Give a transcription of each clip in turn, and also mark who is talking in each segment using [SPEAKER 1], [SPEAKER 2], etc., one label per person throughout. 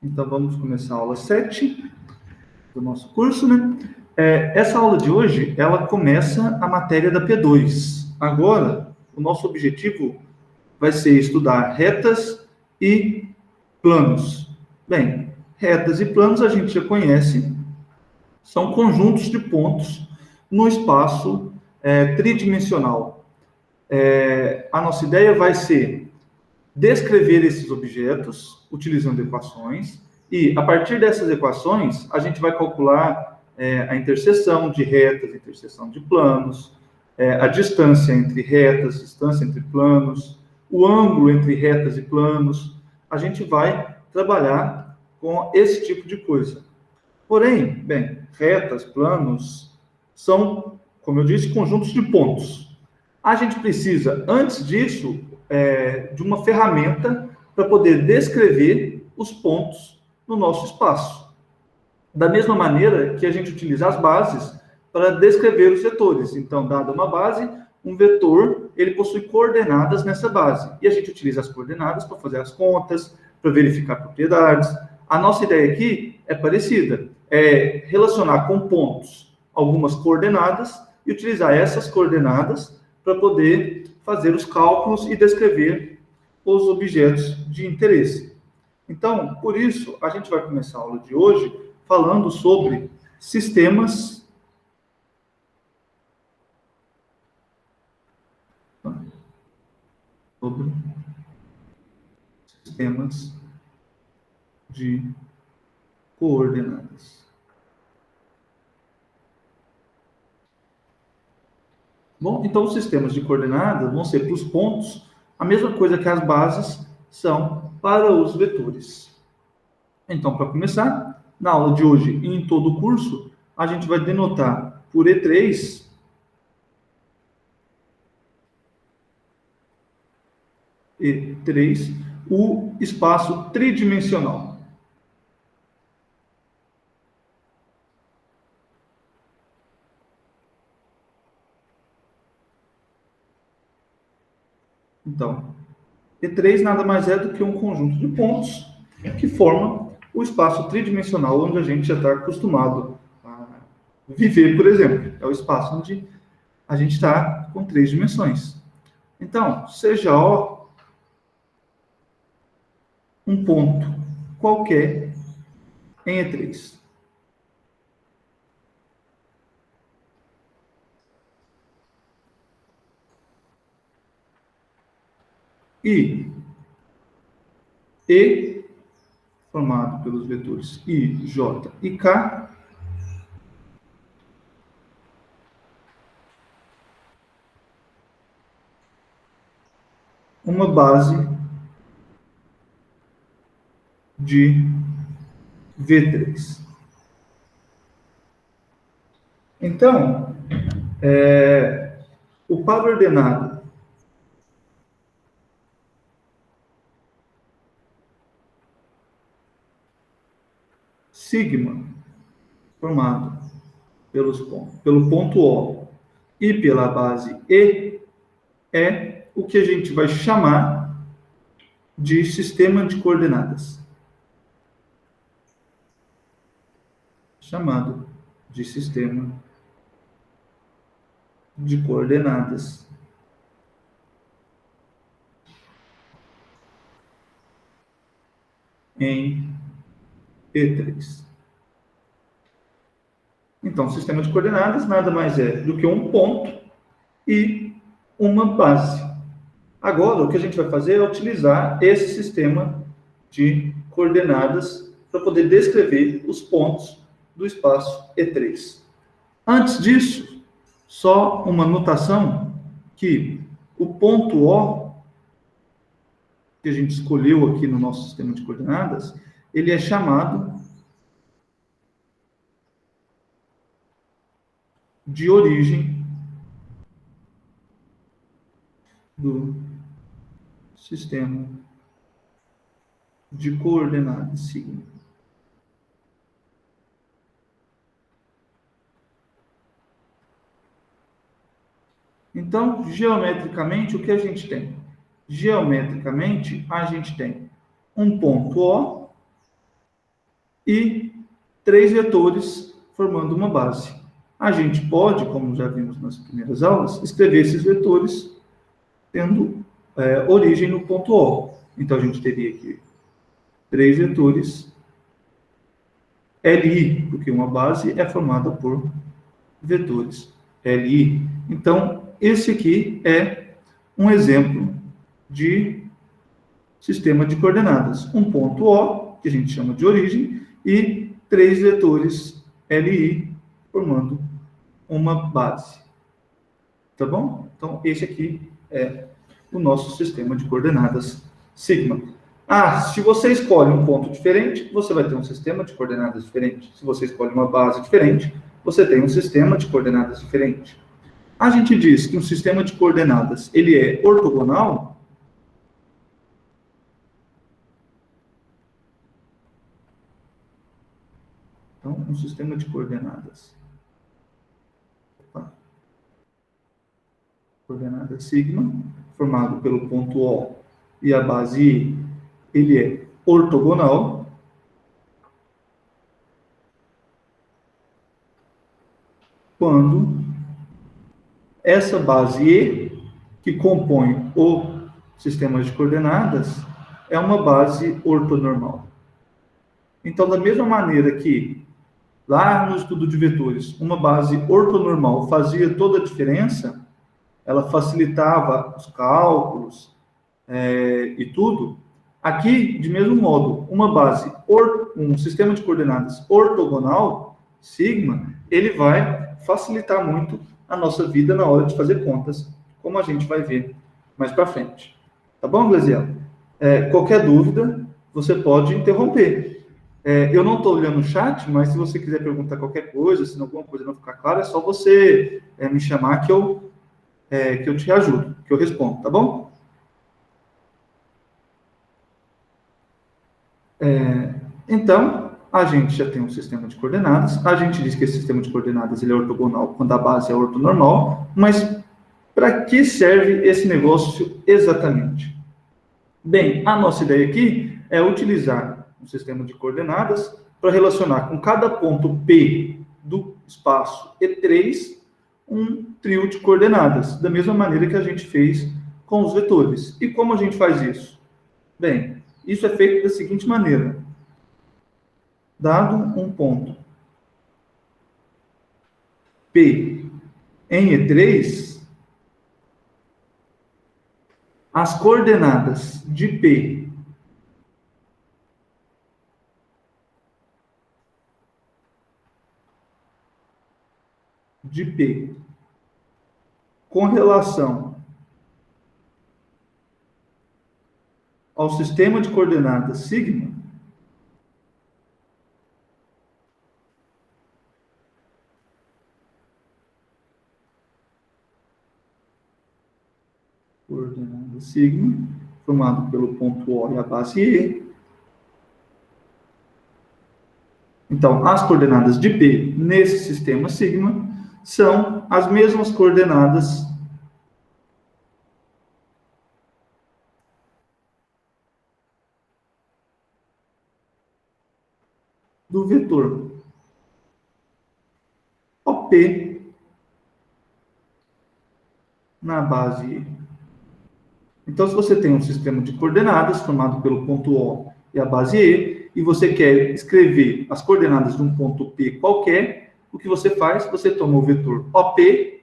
[SPEAKER 1] Então, vamos começar a aula 7 do nosso curso, né? Essa aula de hoje, ela começa a matéria da P2. Agora, o nosso objetivo vai ser estudar retas e planos. Bem, retas e planos a gente já conhece, são conjuntos de pontos no espaço tridimensional. A nossa ideia vai ser descrever esses objetos utilizando equações e, a partir dessas equações, a gente vai calcular a interseção de retas, interseção de planos, a distância entre retas, distância entre planos, o ângulo entre retas e planos. A gente vai trabalhar com esse tipo de coisa. Porém, bem, retas, planos, são, como eu disse, conjuntos de pontos. A gente precisa, antes disso, de uma ferramenta para poder descrever os pontos no nosso espaço. Da mesma maneira que a gente utiliza as bases para descrever os vetores. Então, dada uma base, um vetor, ele possui coordenadas nessa base. E a gente utiliza as coordenadas para fazer as contas, para verificar propriedades. A nossa ideia aqui é parecida. É relacionar com pontos algumas coordenadas e utilizar essas coordenadas para poder fazer os cálculos e descrever os objetos de interesse. Então, por isso, a gente vai começar a aula de hoje falando sobre sistemas de coordenadas. Bom, então os sistemas de coordenadas vão ser para os pontos a mesma coisa que as bases são para os vetores. Então, para começar, na aula de hoje e em todo o curso, a gente vai denotar por E3 o espaço tridimensional. Então, E3 nada mais é do que um conjunto de pontos que formam o espaço tridimensional onde a gente já está acostumado a viver, por exemplo. É o espaço onde a gente está com 3 dimensões. Então, seja O um ponto qualquer em E3. E formado pelos vetores I, J e K, uma base de V3. Então, o par ordenado sigma, formado pelo ponto O e pela base E, é o que a gente vai chamar de sistema de coordenadas. Chamado de sistema de coordenadas. Em E3. Então, o sistema de coordenadas nada mais é do que um ponto e uma base. Agora, o que a gente vai fazer é utilizar esse sistema de coordenadas para poder descrever os pontos do espaço E3. Antes disso, só uma notação que o ponto O, que a gente escolheu aqui no nosso sistema de coordenadas, ele é chamado de origem do sistema de coordenadas sigma. Então, geometricamente, o que a gente tem? Geometricamente, a gente tem um ponto O e 3 vetores formando uma base. A gente pode, como já vimos nas primeiras aulas, escrever esses vetores tendo origem no ponto O. Então, a gente teria aqui 3 vetores Li, porque uma base é formada por vetores Li. Então, esse aqui é um exemplo de sistema de coordenadas. Um ponto O, que a gente chama de origem, e 3 vetores Li formando uma base. Tá bom? Então, esse aqui é o nosso sistema de coordenadas sigma. Se você escolhe um ponto diferente, você vai ter um sistema de coordenadas diferente. Se você escolhe uma base diferente, você tem um sistema de coordenadas diferente. A gente diz que um sistema de coordenadas, ele é ortogonal. Então, um sistema de coordenadas. Coordenada sigma, formado pelo ponto O e a base I, ele é ortogonal. Quando essa base E, que compõe o sistema de coordenadas, é uma base ortonormal. Então, da mesma maneira que lá no estudo de vetores, uma base ortonormal fazia toda a diferença, ela facilitava os cálculos e tudo. Aqui, de mesmo modo, um sistema de coordenadas ortogonal, sigma, ele vai facilitar muito a nossa vida na hora de fazer contas, como a gente vai ver mais para frente. Tá bom, Glesiel? Qualquer dúvida, você pode interromper. Eu não estou olhando o chat, mas se você quiser perguntar qualquer coisa, se alguma coisa não ficar clara, é só você me chamar que eu te ajudo, que eu respondo, tá bom? Então, a gente já tem um sistema de coordenadas. A gente diz que esse sistema de coordenadas ele é ortogonal quando a base é ortonormal, mas para que serve esse negócio exatamente? Bem, a nossa ideia aqui é utilizar um sistema de coordenadas para relacionar com cada ponto P do espaço E3 um trio de coordenadas, da mesma maneira que a gente fez com os vetores. E como a gente faz isso? Bem, isso é feito da seguinte maneira. Dado um ponto P em E3, as coordenadas de P com relação ao sistema de coordenadas sigma formado pelo ponto O e a base E. Então, as coordenadas de P nesse sistema sigma são as mesmas coordenadas do vetor OP na base E. Então, se você tem um sistema de coordenadas formado pelo ponto O e a base E, e você quer escrever as coordenadas de um ponto P qualquer, o que você faz? Você toma o vetor OP,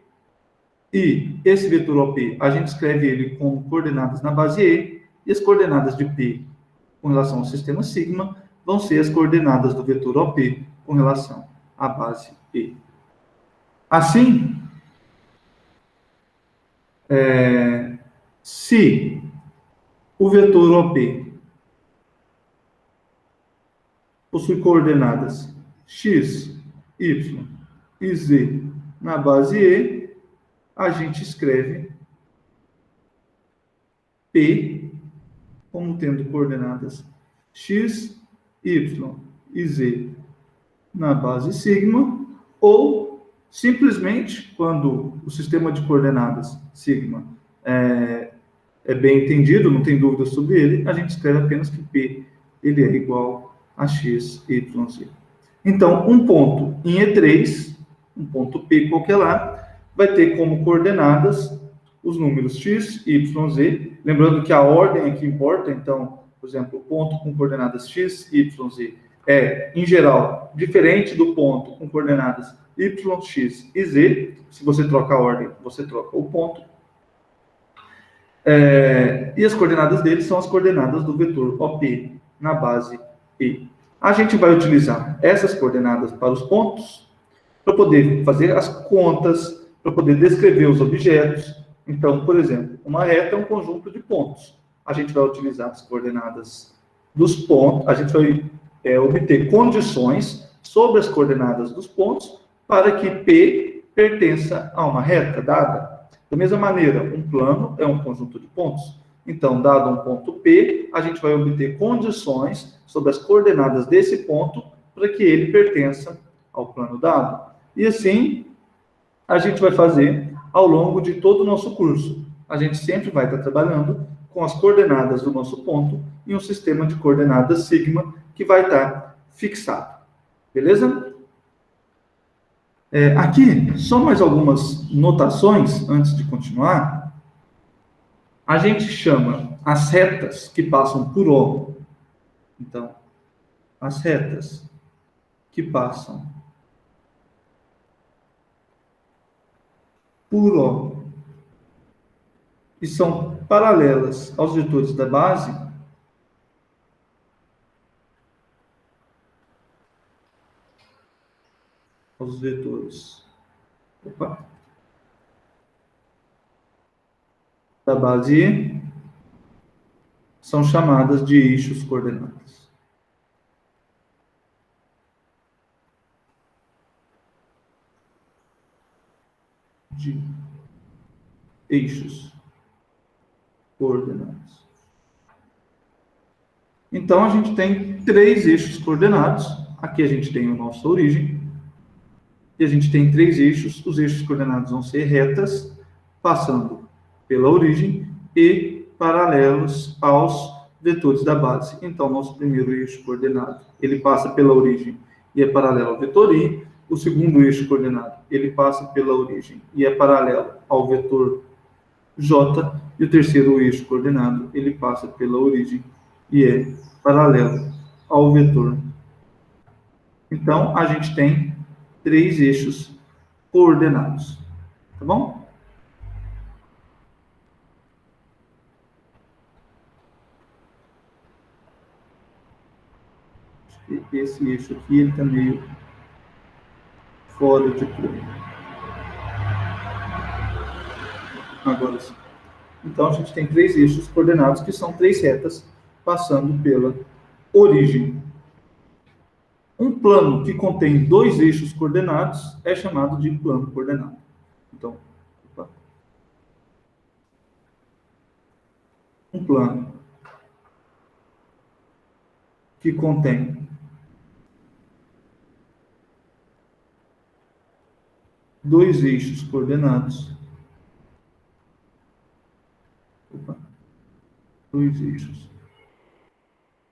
[SPEAKER 1] e esse vetor OP, a gente escreve ele com coordenadas na base E, e as coordenadas de P com relação ao sistema sigma vão ser as coordenadas do vetor OP com relação à base E. Assim, se o vetor OP possui coordenadas x, y e z na base E, a gente escreve P como tendo coordenadas x, y e z na base sigma, ou simplesmente, quando o sistema de coordenadas sigma é bem entendido, não tem dúvida sobre ele, a gente escreve apenas que P ele é igual a x, y, z. Então, um ponto em E3, um ponto P qualquer lá, vai ter como coordenadas os números x, y, z. Lembrando que a ordem aqui importa, então, por exemplo, o ponto com coordenadas x, y, z é, em geral, diferente do ponto com coordenadas y, x e z. Se você troca a ordem, você troca o ponto. E as coordenadas dele são as coordenadas do vetor OP na base E. A gente vai utilizar essas coordenadas para os pontos para poder fazer as contas, para poder descrever os objetos. Então, por exemplo, uma reta é um conjunto de pontos. A gente vai utilizar as coordenadas dos pontos, a gente vai obter condições sobre as coordenadas dos pontos para que P pertença a uma reta dada. Da mesma maneira, um plano é um conjunto de pontos. Então, dado um ponto P, a gente vai obter condições sobre as coordenadas desse ponto para que ele pertença ao plano dado. E assim, a gente vai fazer ao longo de todo o nosso curso. A gente sempre vai estar trabalhando com as coordenadas do nosso ponto em um sistema de coordenadas sigma que vai estar fixado. Beleza? Aqui, só mais algumas notações antes de continuar. A gente chama as retas que passam por O. Então, as retas que passam por O e são paralelas aos vetores da base, aos vetores da base E, são chamadas de eixos coordenados. De eixos coordenados. Então, a gente tem 3 eixos coordenados. Aqui a gente tem a nossa origem. E a gente tem 3 eixos. Os eixos coordenados vão ser retas, passando pela origem e paralelos aos vetores da base. Então, nosso primeiro eixo coordenado, ele passa pela origem e é paralelo ao vetor I. O segundo eixo coordenado, ele passa pela origem e é paralelo ao vetor J. E o terceiro eixo coordenado, ele passa pela origem e é paralelo ao vetor. Então, a gente tem 3 eixos coordenados. Tá bom? Esse eixo aqui, ele está meio fora de plano. Agora sim. Então, a gente tem 3 eixos coordenados, que são 3 retas, passando pela origem. Um plano que contém 2 eixos coordenados é chamado de plano coordenado. Então, um plano que contém 2 eixos coordenados. 2 eixos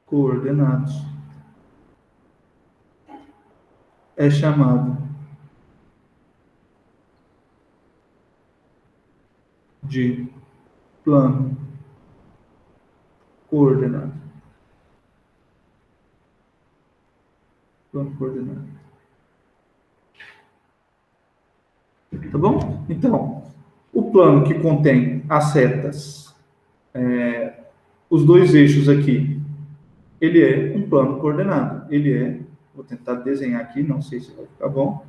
[SPEAKER 1] coordenados é chamado de plano coordenado. Plano coordenado. Tá bom? Então, o plano que contém as retas, os 2 eixos aqui, ele é um plano coordenado. Ele é, vou tentar desenhar aqui, não sei se vai ficar bom,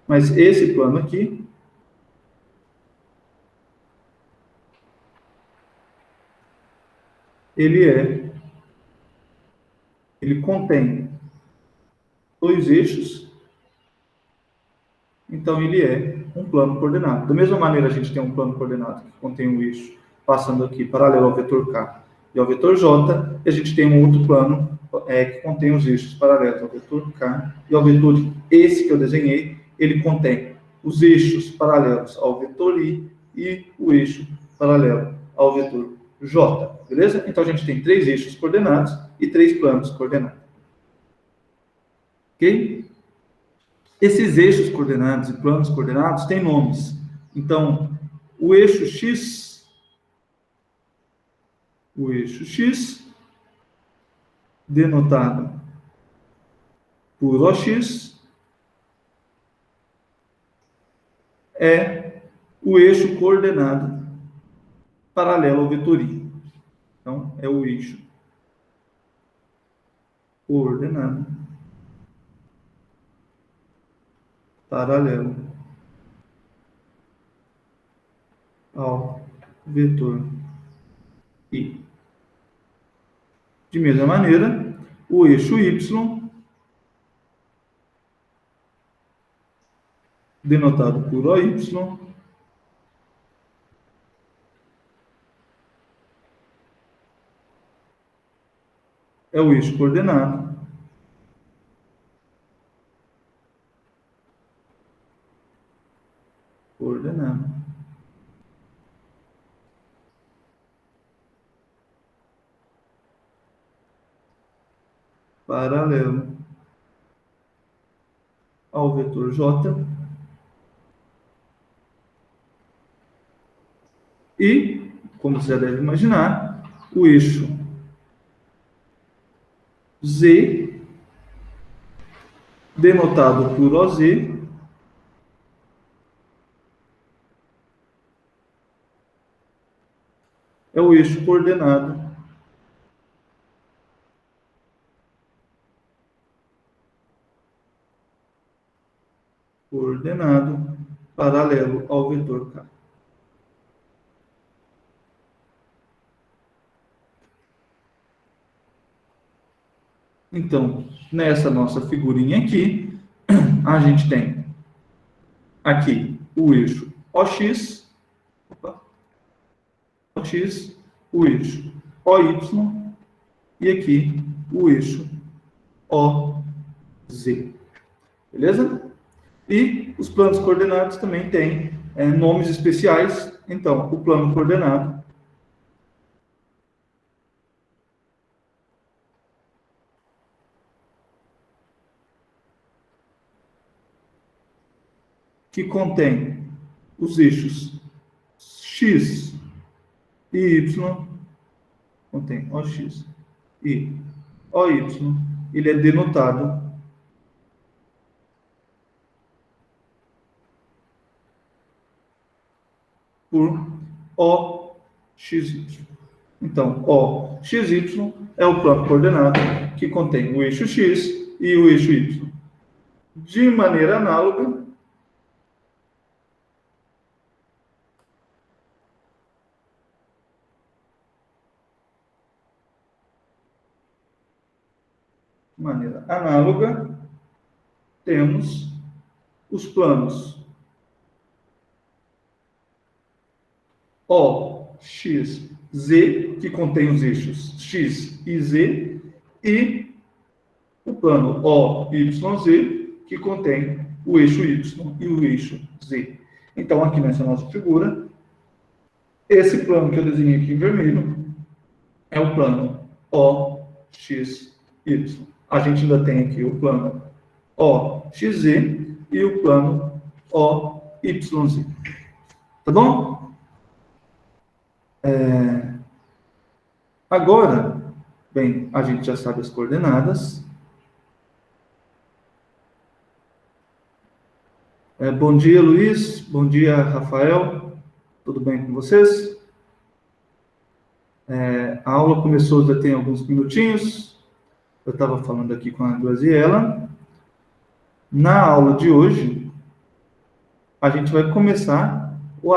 [SPEAKER 1] mas esse plano aqui, ele contém 2 eixos, então ele é um plano coordenado. Da mesma maneira, a gente tem um plano coordenado que contém um eixo passando aqui paralelo ao vetor K e ao vetor J, e a gente tem um outro plano que contém os eixos paralelos ao vetor K e ao vetor I. Esse que eu desenhei, ele contém os eixos paralelos ao vetor I e o eixo paralelo ao vetor J, beleza? Então, a gente tem 3 eixos coordenados e 3 planos coordenados. Ok? Esses eixos coordenados e planos coordenados têm nomes. Então, o eixo X, denotado por OX, é o eixo coordenado paralelo ao vetor Y. Então, é o eixo coordenado paralelo ao vetor Y. De mesma maneira, o eixo Y, denotado por OY, é o eixo coordenado paralelo ao vetor J e, como você já deve imaginar, o eixo Z, denotado por OZ, é o eixo coordenado paralelo ao vetor K. Então, nessa nossa figurinha aqui, a gente tem aqui o eixo OX, o eixo OY e aqui o eixo OZ. Beleza? E os planos coordenados também têm nomes especiais. Então, o plano coordenado que contém os eixos X e Y, contém OX e OY, ele é denotado por OXY. Então, OXY é o plano coordenado que contém o eixo X e o eixo Y. De maneira análoga, temos os planos OXZ, que contém os eixos X e Z, e o plano OYZ, que contém o eixo Y e o eixo Z. Então, aqui nessa nossa figura, esse plano que eu desenhei aqui em vermelho é o plano OXY. A gente ainda tem aqui o plano OXZ e o plano OYZ. Tá bom? Agora, bem, a gente já sabe as coordenadas. Bom dia, Luiz. Bom dia, Rafael. Tudo bem com vocês? A aula começou já tem alguns minutinhos. Eu estava falando aqui com a Graziella. Na aula de hoje, a gente vai começar os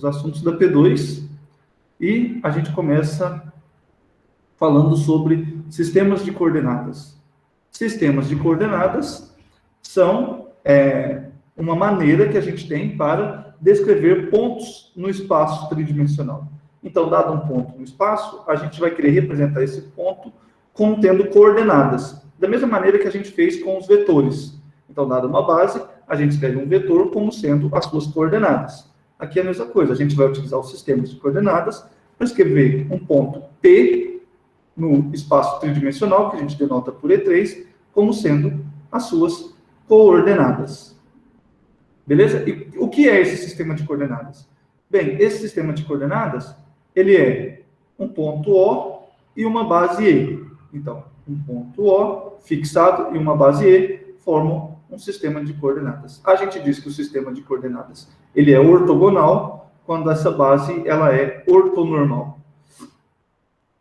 [SPEAKER 1] assuntos da P2 e a gente começa falando sobre sistemas de coordenadas. Sistemas de coordenadas são uma maneira que a gente tem para descrever pontos no espaço tridimensional. Então, dado um ponto no espaço, a gente vai querer representar esse ponto contendo coordenadas, da mesma maneira que a gente fez com os vetores. Então, dada uma base, a gente escreve um vetor como sendo as suas coordenadas. Aqui é a mesma coisa, a gente vai utilizar os sistemas de coordenadas para escrever um ponto P no espaço tridimensional, que a gente denota por E3, como sendo as suas coordenadas. Beleza? E o que é esse sistema de coordenadas? Bem, esse sistema de coordenadas, ele é um ponto O e uma base E. Então, um ponto O fixado e uma base E formam um sistema de coordenadas. A gente diz que o sistema de coordenadas, ele é ortogonal quando essa base ela é ortonormal.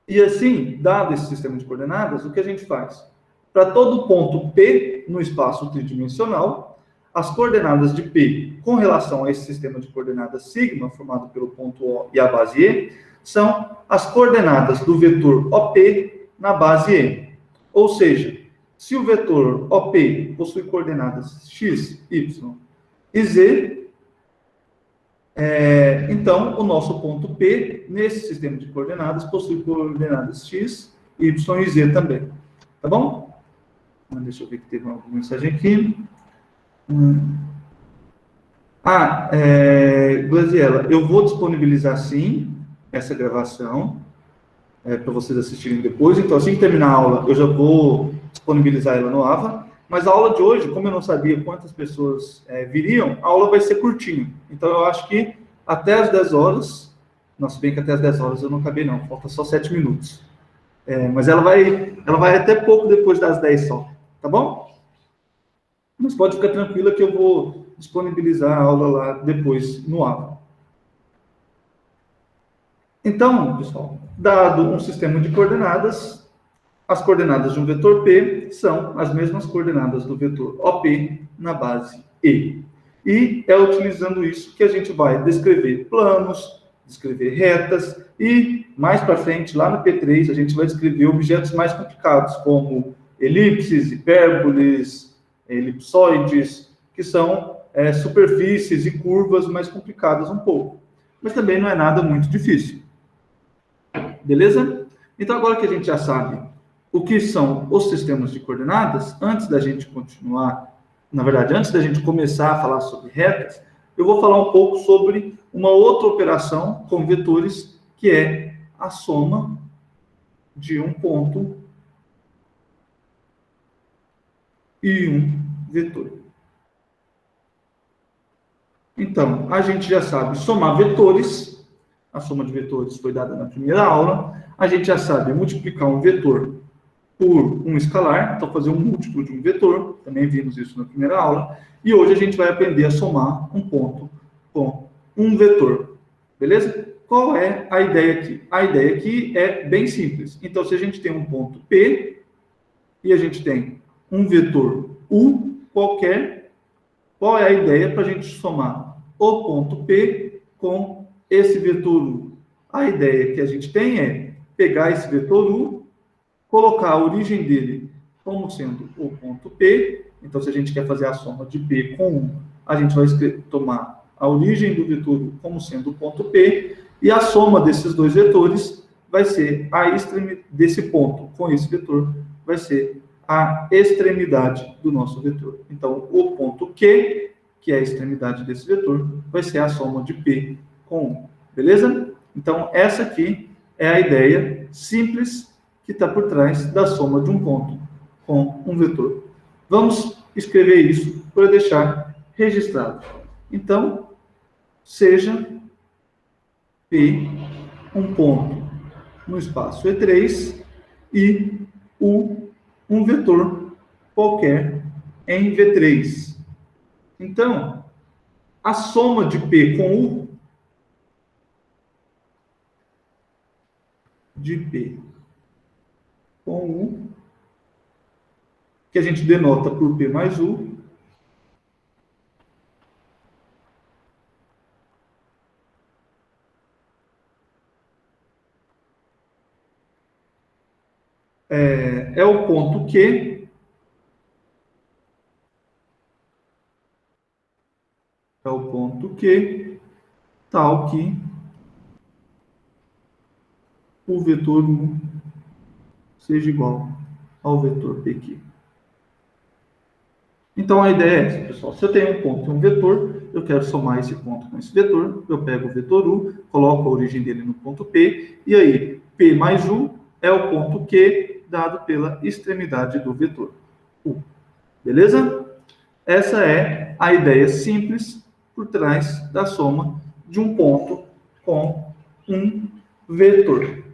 [SPEAKER 1] E assim, dado esse sistema de coordenadas, o que a gente faz? Para todo ponto P no espaço tridimensional, as coordenadas de P com relação a esse sistema de coordenadas sigma, formado pelo ponto O e a base E, são as coordenadas do vetor OP na base E. Ou seja, se o vetor OP possui coordenadas x, y e z, então o nosso ponto P, nesse sistema de coordenadas, possui coordenadas x, y e z também. Tá bom? Deixa eu ver que teve uma mensagem aqui. Glaziela, eu vou disponibilizar sim essa gravação para vocês assistirem depois. Então, assim que terminar a aula, eu já vou disponibilizar ela no AVA. Mas a aula de hoje, como eu não sabia quantas pessoas viriam, a aula vai ser curtinha. Então, eu acho que até as 10 horas... Nossa, bem que até as 10 horas eu não acabei não, falta só 7 minutos. Mas ela vai até pouco depois das 10 só, tá bom? Mas pode ficar tranquila que eu vou disponibilizar a aula lá depois no AVA. Então, pessoal, dado um sistema de coordenadas, as coordenadas de um vetor P são as mesmas coordenadas do vetor OP na base E. E é utilizando isso que a gente vai descrever planos, descrever retas e, mais para frente, lá no P3, a gente vai descrever objetos mais complicados, como elipses, hipérboles, elipsoides, que são superfícies e curvas mais complicadas um pouco. Mas também não é nada muito difícil. Beleza? Então, agora que a gente já sabe o que são os sistemas de coordenadas, antes da gente continuar, na verdade, antes da gente começar a falar sobre retas, eu vou falar um pouco sobre uma outra operação com vetores, que é a soma de um ponto e um vetor. Então, a gente já sabe somar vetores. A soma de vetores foi dada na primeira aula. A gente já sabe multiplicar um vetor por um escalar, então fazer um múltiplo de um vetor, também vimos isso na primeira aula. E hoje a gente vai aprender a somar um ponto com um vetor. Beleza? Qual é a ideia aqui? A ideia aqui é bem simples. Então, se a gente tem um ponto P e a gente tem um vetor U qualquer, qual é a ideia para a gente somar o ponto P com esse vetor U? A ideia que a gente tem é pegar esse vetor U, colocar a origem dele como sendo o ponto P. Então, se a gente quer fazer a soma de P com 1, a gente vai tomar a origem do vetor U como sendo o ponto P, e a soma desses dois vetores vai ser a extremidade desse ponto com esse vetor, vai ser a extremidade do nosso vetor. Então, o ponto Q, que é a extremidade desse vetor, vai ser a soma de P com 1. Beleza? Então, essa aqui é a ideia simples que está por trás da soma de um ponto com um vetor. Vamos escrever isso para deixar registrado. Então, seja P um ponto no espaço E3 e U um vetor qualquer em V3. Então, a soma de P com U, de P com U, que a gente denota por P mais U, é o ponto Q, tal que o vetor U seja igual ao vetor PQ. Então, a ideia é essa, pessoal. Se eu tenho um ponto e um vetor, eu quero somar esse ponto com esse vetor, eu pego o vetor U, coloco a origem dele no ponto P, e aí, P mais U é o ponto Q dado pela extremidade do vetor. U. Beleza? Essa é a ideia simples por trás da soma de um ponto com um vetor.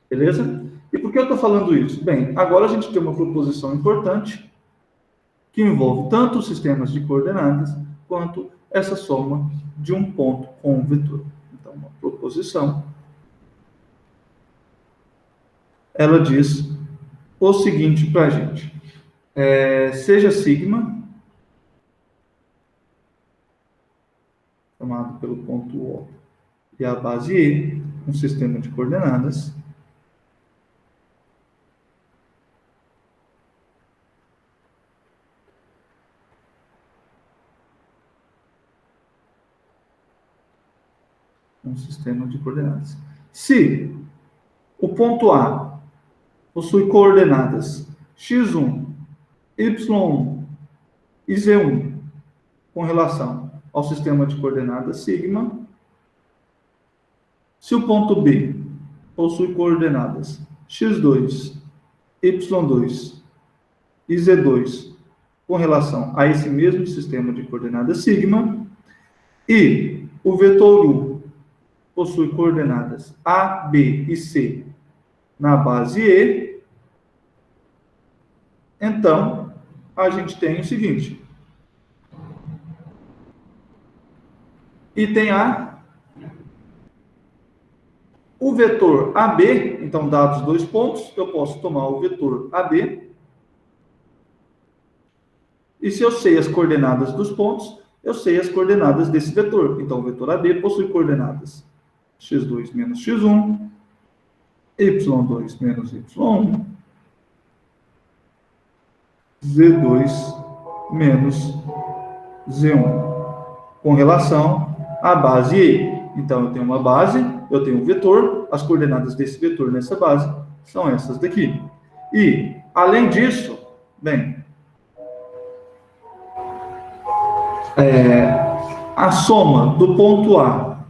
[SPEAKER 1] Beleza? E por que eu estou falando isso? Bem, agora a gente tem uma proposição importante que envolve tanto os sistemas de coordenadas quanto essa soma de um ponto com um vetor. Então, uma proposição, ela diz o seguinte para a gente. Seja sigma, formado pelo ponto O e a base E, um sistema de coordenadas, Se o ponto A possui coordenadas x1, y1 e z1 com relação ao sistema de coordenadas sigma, se o ponto B possui coordenadas x2, y2 e z2 com relação a esse mesmo sistema de coordenadas sigma, e o vetor U possui coordenadas A, B e C na base E, então a gente tem o seguinte: item A, o vetor AB, então dados dois pontos, eu posso tomar o vetor AB, e se eu sei as coordenadas dos pontos, eu sei as coordenadas desse vetor. Então, o vetor AB possui coordenadas x2 menos x1, y2 menos y1, z2 menos z1, com relação à base E. Então, eu tenho uma base, eu tenho um vetor, as coordenadas desse vetor nessa base são essas daqui. E, além disso, bem, a soma do ponto A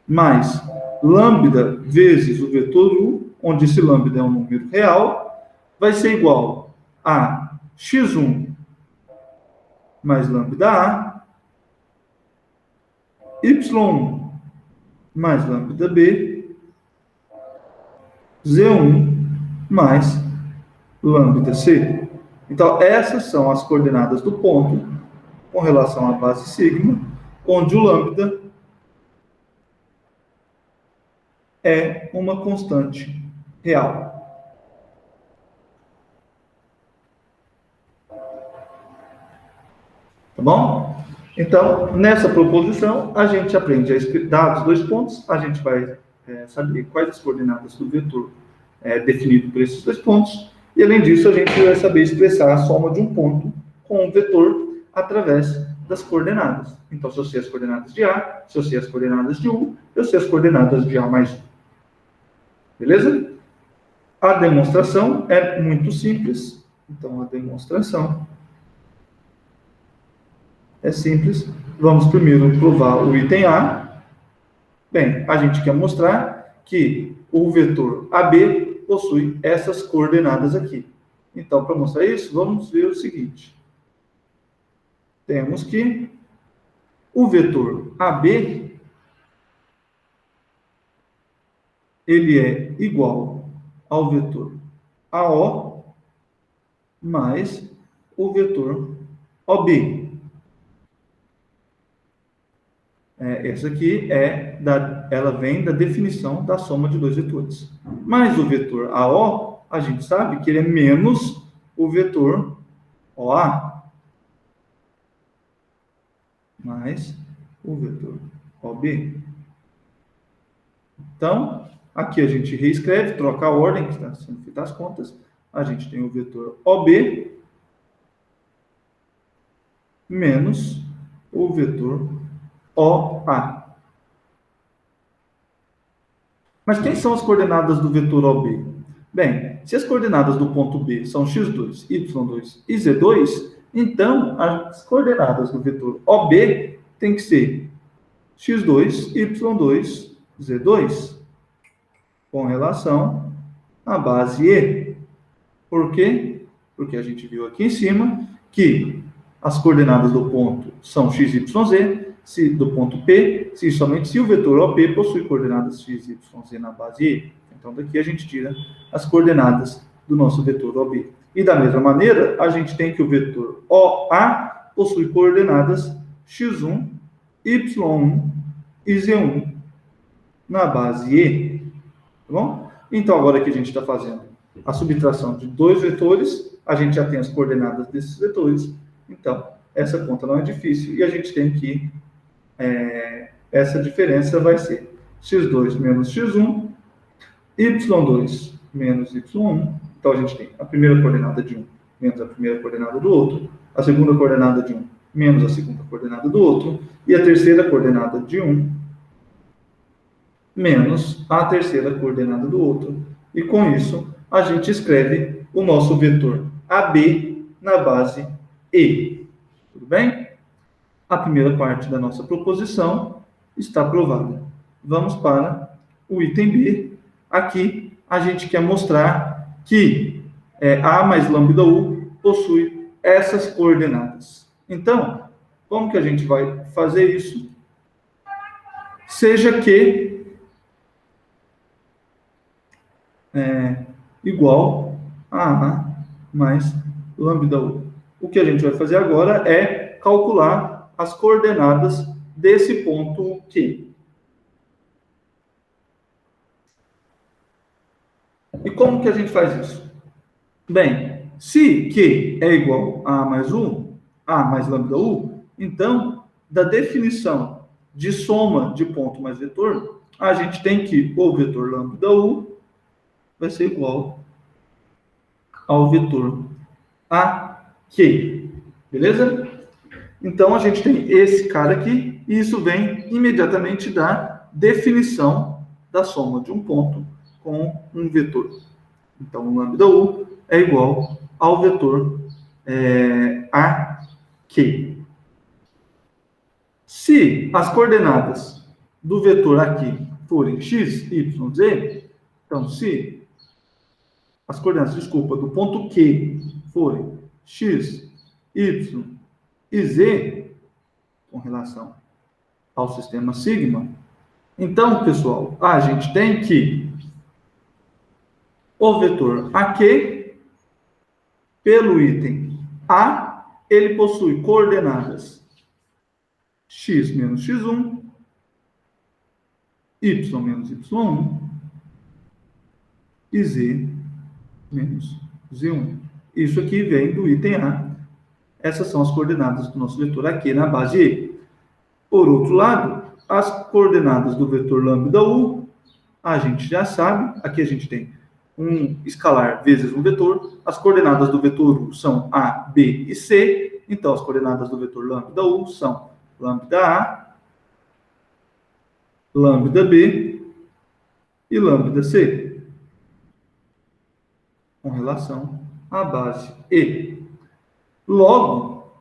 [SPEAKER 1] mais lambda vezes o vetor U, onde esse lambda é um número real, vai ser igual a x1 mais lambda A, y1 mais lambda B, z1 mais lambda C. Então, essas são as coordenadas do ponto com relação à base sigma, onde o lambda é uma constante real. Tá bom? Então, nessa proposição, a gente aprende a dados dois pontos, a gente vai saber quais as coordenadas do vetor definido por esses dois pontos, e além disso, a gente vai saber expressar a soma de um ponto com um vetor através das coordenadas. Então, se eu sei as coordenadas de A, se eu sei as coordenadas de U, eu sei as coordenadas de A mais U. Beleza? A demonstração é muito simples. Então, a demonstração é simples. Vamos primeiro provar o item A. Bem, a gente quer mostrar que o vetor AB possui essas coordenadas aqui. Então, para mostrar isso, vamos ver o seguinte. Temos que o vetor AB ele é igual ao vetor AO mais o vetor OB. Essa aqui ela vem da definição da soma de dois vetores. Mas o vetor AO, a gente sabe que ele é menos o vetor OA. Mais o vetor OB. Então, aqui a gente reescreve, troca a ordem, que está sendo feita as contas. A gente tem o vetor OB menos o vetor OA. Mas quem são as coordenadas do vetor OB? Bem, se as coordenadas do ponto B são x2, y2 e z2, então as coordenadas do vetor OB tem que ser x2, y2, z2, com relação à base E. Por quê? Porque a gente viu aqui em cima que as coordenadas do ponto são x, y, z, se, do ponto P, se somente se o vetor OP possui coordenadas x, y, z na base E. Então, daqui a gente tira as coordenadas do nosso vetor OB. E da mesma maneira, a gente tem que o vetor OA possui coordenadas x1, y1 e z1 na base E. Tá bom? Então, agora que a gente está fazendo a subtração de dois vetores, a gente já tem as coordenadas desses vetores. Então, essa conta não é difícil e a gente tem que... essa diferença vai ser x2 menos x1, y2 menos y1. Então, a gente tem a primeira coordenada de um menos a primeira coordenada do outro, a segunda coordenada de um menos a segunda coordenada do outro, e a terceira coordenada de um menos a terceira coordenada do outro. E com isso, a gente escreve o nosso vetor AB na base E. Tudo bem? A primeira parte da nossa proposição está provada. Vamos para o item B. Aqui, a gente quer mostrar que A mais lambda U possui essas coordenadas. Então, como que a gente vai fazer isso? Seja Q igual a A mais lambda U. O que a gente vai fazer agora é calcular as coordenadas desse ponto Q. E como que a gente faz isso? Bem, se Q é igual a mais U, A mais lambda U, então, da definição de soma de ponto mais vetor, a gente tem que o vetor lambda U vai ser igual ao vetor AQ. Beleza? Então, a gente tem esse cara aqui, e isso vem imediatamente da definição da soma de um ponto com um vetor. Então, o lambda U é igual ao vetor AQ. Se as coordenadas do vetor aqui forem x, y, z, então, se as coordenadas, do ponto Q forem x, y e z, com relação ao sistema sigma, então, pessoal, a gente tem que o vetor AQ, pelo item A, ele possui coordenadas x menos x1, y menos y1 e z menos z1. Isso aqui vem do item A. Essas são as coordenadas do nosso vetor AQ na base E. Por outro lado, as coordenadas do vetor lambda U, a gente já sabe. Aqui a gente tem um escalar vezes um vetor. As coordenadas do vetor U são A, B e C. Então, as coordenadas do vetor lambda U são lambda A, lambda B e lambda C, com relação à base E. Logo,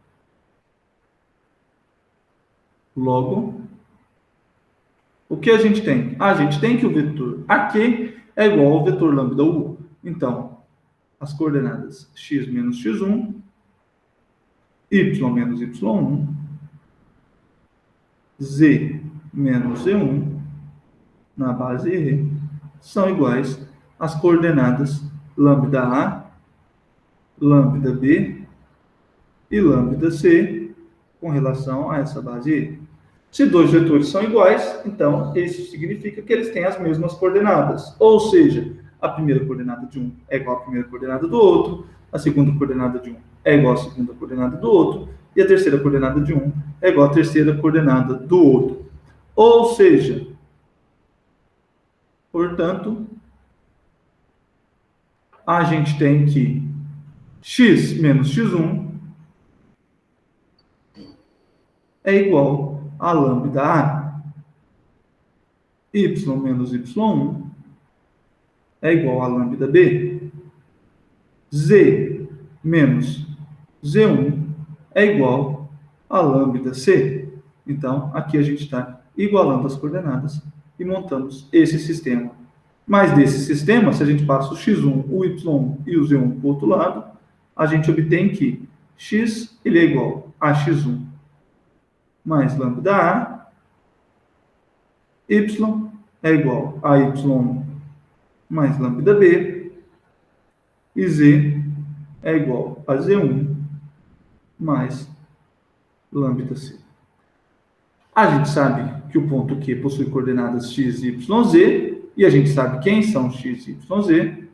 [SPEAKER 1] o que a gente tem? A gente tem que o vetor AQ é igual ao vetor lambda U. Então, as coordenadas x menos x1, y menos y1, z menos z1, na base E, são iguais às coordenadas lambda A, lambda B e lambda C, com relação a essa base E. Se dois vetores são iguais, então isso significa que eles têm as mesmas coordenadas. Ou seja, a primeira coordenada de um é igual à primeira coordenada do outro, a segunda coordenada de um é igual à segunda coordenada do outro, e a terceira coordenada de um é igual à terceira coordenada do outro. Ou seja, portanto, a gente tem que x menos x1 é igual a lambda A, y menos y1 é igual a lambda B, z menos z1 é igual a lambda C. Então, aqui a gente está igualando as coordenadas e montamos esse sistema. Mas desse sistema, se a gente passa o x1, o y1 e o z1 para o outro lado, a gente obtém que x ele é igual a x1 mais lambda A, y é igual a y1 mais lambda B, e z é igual a z1 mais lambda c. A gente sabe que o ponto Q possui coordenadas x, y, z, e a gente sabe quem são x, y, z.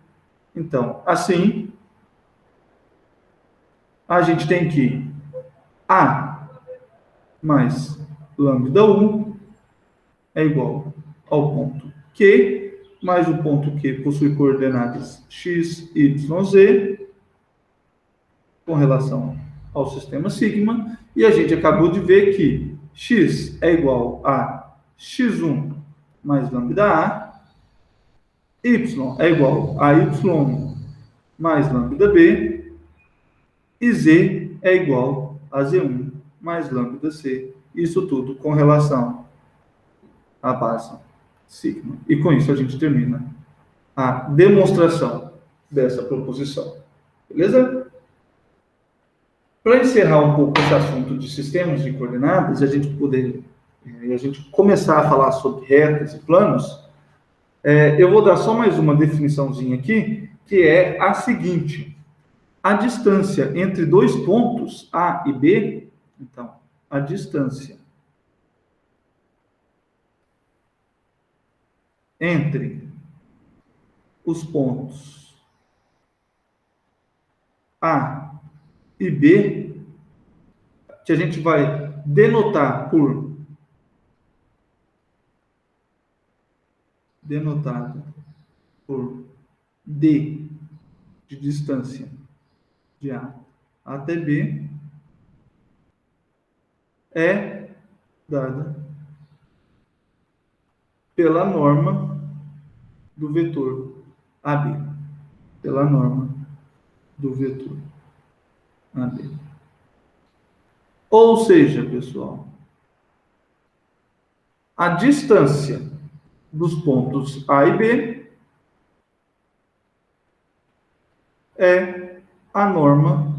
[SPEAKER 1] Então, assim, a gente tem que A mais lambda 1 é igual ao ponto Q, mais o ponto Q possui coordenadas x, y, z, com relação ao sistema sigma, e a gente acabou de ver que x é igual a x1 mais lambda A, y é igual a y mais lambda B, e z é igual a z1 mais lambda c. Isso tudo com relação à base sigma. E com isso a gente termina a demonstração dessa proposição. Beleza? Para encerrar um pouco esse assunto de sistemas de coordenadas, a gente começar a falar sobre retas e planos, eu vou dar só mais uma definiçãozinha aqui, que é a seguinte: a distância entre dois pontos, A e B, então, a distância entre os pontos A e B, que a gente vai denotar por D de distância de A até B, é dada pela norma do vetor AB. Pela norma do vetor AB. Ou seja, pessoal, a distância dos pontos A e B é a norma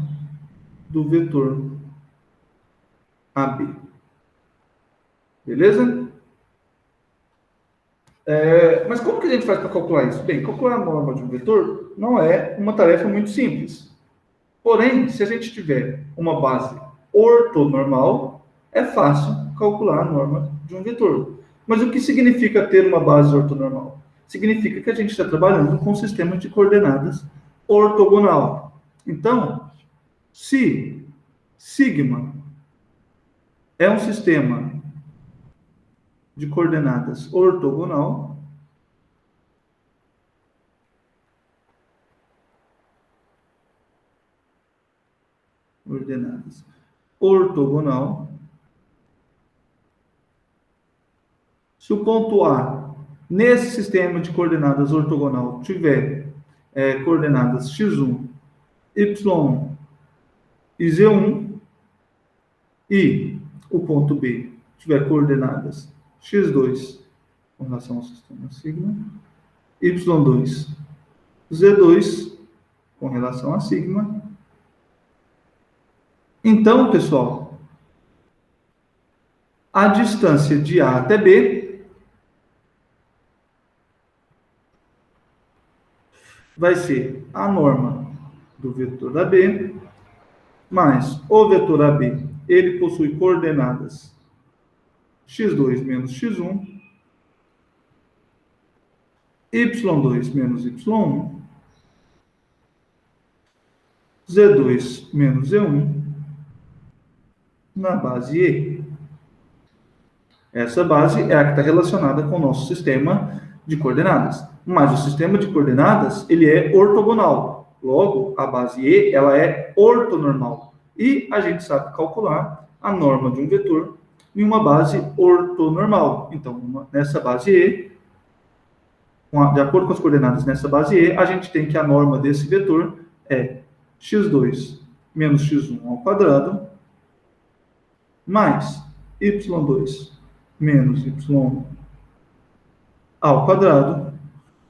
[SPEAKER 1] do vetor AB. Beleza? Mas como que a gente faz para calcular isso? Bem, calcular a norma de um vetor não é uma tarefa muito simples. Porém, se a gente tiver uma base ortonormal, é fácil calcular a norma de um vetor. Mas o que significa ter uma base ortonormal? Significa que a gente está trabalhando com um sistema de coordenadas ortogonal. Então, se sigma é um sistema de coordenadas ortogonal, se o ponto A, nesse sistema de coordenadas ortogonal, tiver coordenadas x1, y1 e z1, e o ponto B tiver coordenadas x2 com relação ao sistema sigma, y2, z2 com relação a sigma. Então, pessoal, a distância de A até B vai ser a norma do vetor AB mais o vetor AB. Ele possui coordenadas x2 menos x1, y2 menos y1, z2 menos z1, na base E. Essa base é a que está relacionada com o nosso sistema de coordenadas. Mas o sistema de coordenadas, ele é ortogonal. Logo, a base E, ela é ortonormal. E a gente sabe calcular a norma de um vetor em uma base ortonormal. Então, nessa base E, de acordo com as coordenadas nessa base E, a gente tem que a norma desse vetor é x2 menos x1 ao quadrado, mais y2 menos y1 ao quadrado,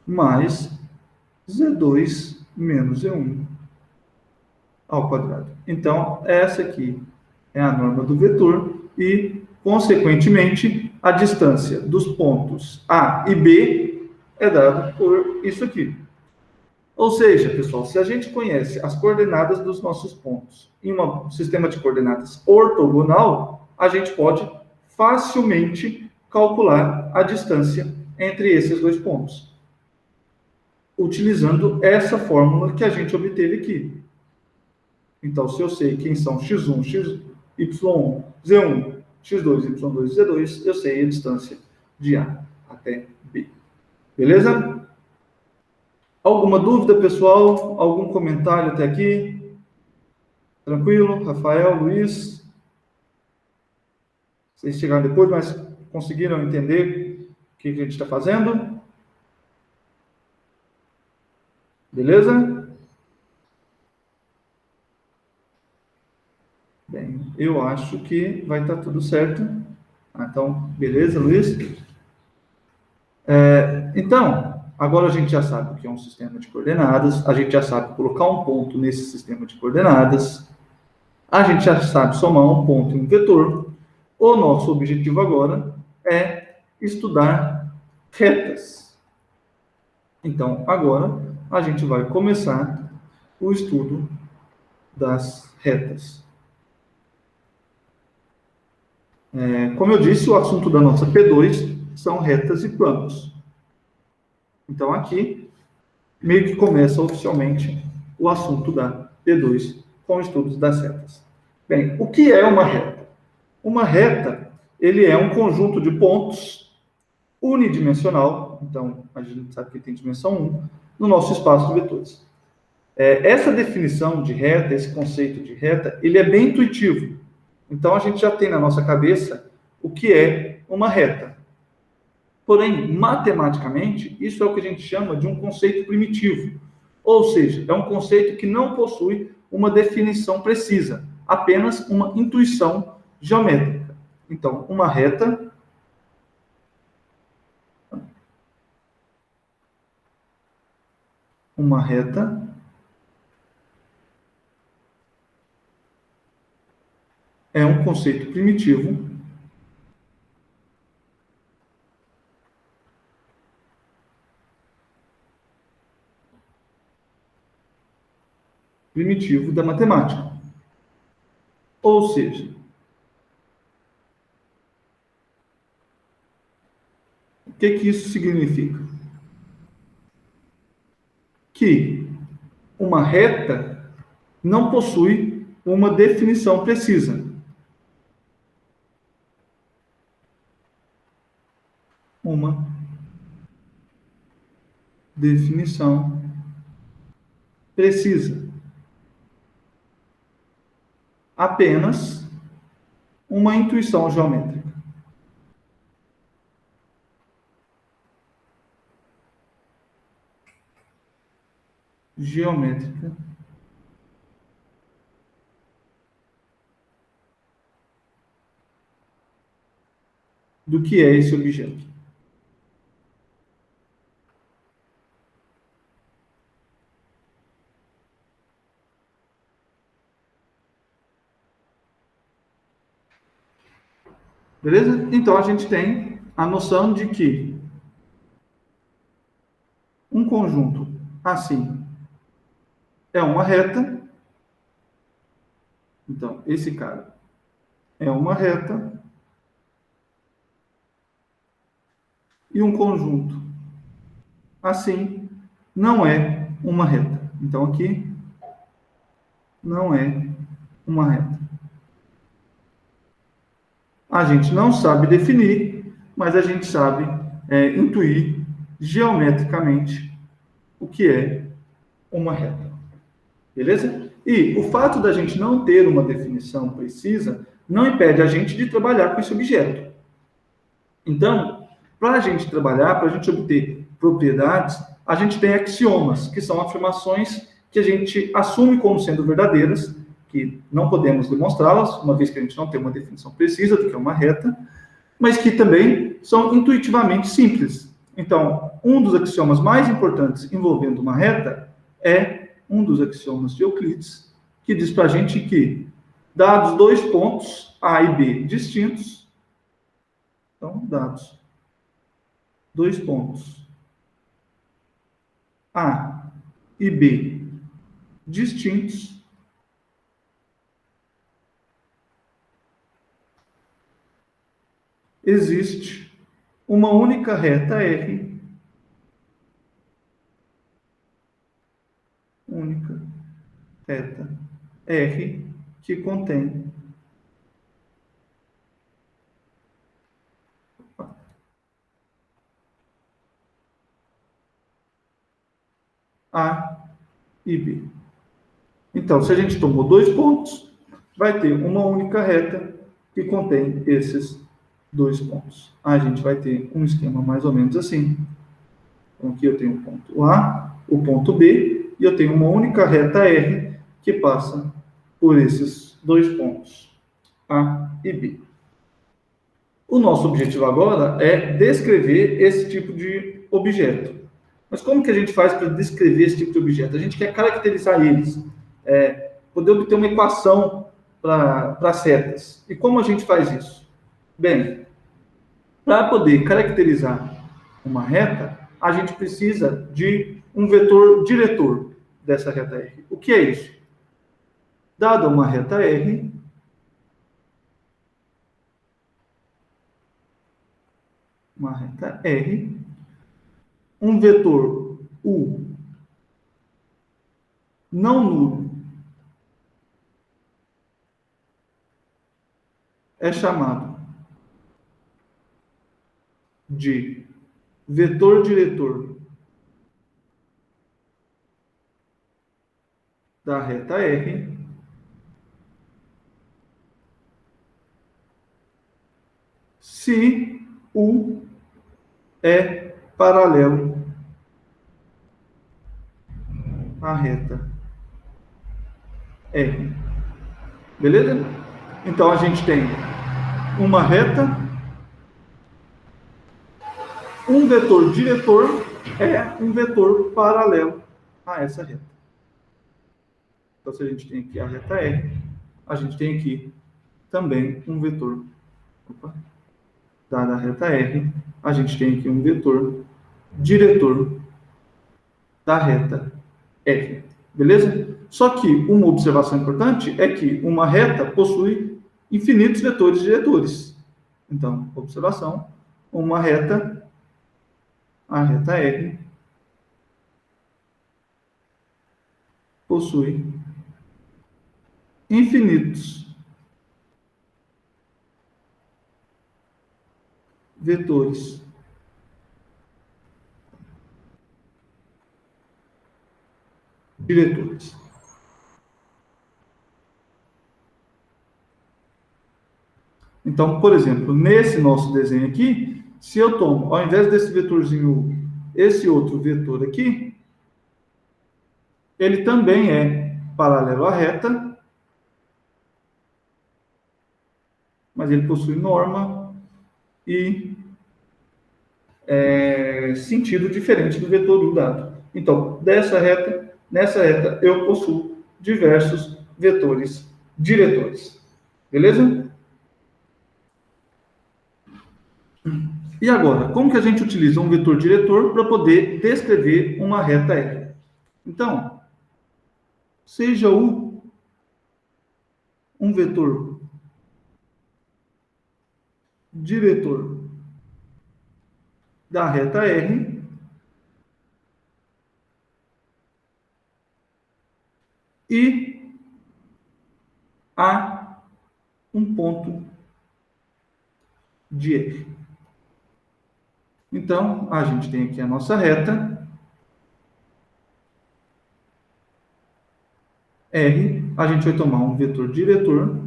[SPEAKER 1] mais z2 menos z1 ao quadrado. Então, essa aqui é a norma do vetor e, consequentemente, a distância dos pontos A e B é dada por isso aqui. Ou seja, pessoal, se a gente conhece as coordenadas dos nossos pontos em um sistema de coordenadas ortogonal, a gente pode facilmente calcular a distância entre esses dois pontos, utilizando essa fórmula que a gente obteve aqui. Então, se eu sei quem são x1, y1, z1, x2, y2 e z2, eu sei a distância de A até B. Beleza? Alguma dúvida, pessoal? Algum comentário até aqui? Tranquilo? Rafael, Luiz? Vocês chegaram depois, mas conseguiram entender o que a gente está fazendo? Beleza? Bem, eu acho que vai estar tudo certo. Então, beleza, Luiz? Então, agora a gente já sabe o que é um sistema de coordenadas, a gente já sabe colocar um ponto nesse sistema de coordenadas, a gente já sabe somar um ponto em um vetor. O nosso objetivo agora é estudar retas. Então, agora a gente vai começar o estudo das retas. Como eu disse, o assunto da nossa P2 são retas e planos. Então, aqui, meio que começa oficialmente o assunto da P2 com estudos das retas. Bem, o que é uma reta? Uma reta, ele é um conjunto de pontos unidimensional, então, a gente sabe que tem dimensão 1, no nosso espaço de vetores. Essa definição de reta, esse conceito de reta, ele é bem intuitivo. Então, a gente já tem na nossa cabeça o que é uma reta. Porém, matematicamente, isso é o que a gente chama de um conceito primitivo. Ou seja, é um conceito que não possui uma definição precisa, apenas uma intuição geométrica. Então, uma reta é um conceito primitivo da matemática. Ou seja, o que isso significa? Que uma reta não possui uma definição precisa. Uma definição precisa. Apenas uma intuição geométrica. Do que é esse objeto. Beleza? Então, a gente tem a noção de que um conjunto assim é uma reta. Então, esse cara é uma reta. E um conjunto assim não é uma reta. Então, aqui não é uma reta. A gente não sabe definir, mas a gente sabe intuir geometricamente o que é uma reta. Beleza? E o fato da gente não ter uma definição precisa não impede a gente de trabalhar com esse objeto. Então, para a gente trabalhar, para a gente obter propriedades, a gente tem axiomas, que são afirmações que a gente assume como sendo verdadeiras, que não podemos demonstrá-las, uma vez que a gente não tem uma definição precisa do que é uma reta, mas que também são intuitivamente simples. Então, um dos axiomas mais importantes envolvendo uma reta é um dos axiomas de Euclides, que diz para a gente que, dados dois pontos, A e B distintos, então, dados dois pontos, A e B distintos, existe uma única reta R, única reta R, que contém A e B. Então, se a gente tomou dois pontos, vai ter uma única reta que contém esses dois pontos. A gente vai ter um esquema mais ou menos assim. Então, aqui eu tenho o ponto A, o ponto B, e eu tenho uma única reta R que passa por esses dois pontos, A e B. O nosso objetivo agora é descrever esse tipo de objeto. Mas como que a gente faz para descrever esse tipo de objeto? A gente quer caracterizar eles, poder obter uma equação para setas. E como a gente faz isso? Bem, para poder caracterizar uma reta, a gente precisa de um vetor diretor dessa reta R. O que é isso? Dada uma reta R, um vetor U não nulo é chamado de vetor diretor da reta R, se U é paralelo à reta R. Beleza? Então a gente tem uma reta, um vetor diretor é um vetor paralelo a essa reta. Então, se a gente tem aqui a reta R, a gente tem aqui também um vetor. Dada a reta R, a gente tem aqui um vetor diretor da reta R. Beleza? Só que uma observação importante é que uma reta possui infinitos vetores diretores. Então, observação, uma reta, a reta R, possui infinitos vetores diretores. Então, por exemplo, nesse nosso desenho aqui, se eu tomo, ao invés desse vetorzinho U, esse outro vetor aqui, ele também é paralelo à reta, mas ele possui norma e sentido diferente do vetor U dado. Então, nessa reta, eu possuo diversos vetores diretores. Beleza? E agora, como que a gente utiliza um vetor diretor para poder descrever uma reta R? Então, seja U um vetor diretor da reta R, e há um ponto de R. Então, a gente tem aqui a nossa reta R, a gente vai tomar um vetor diretor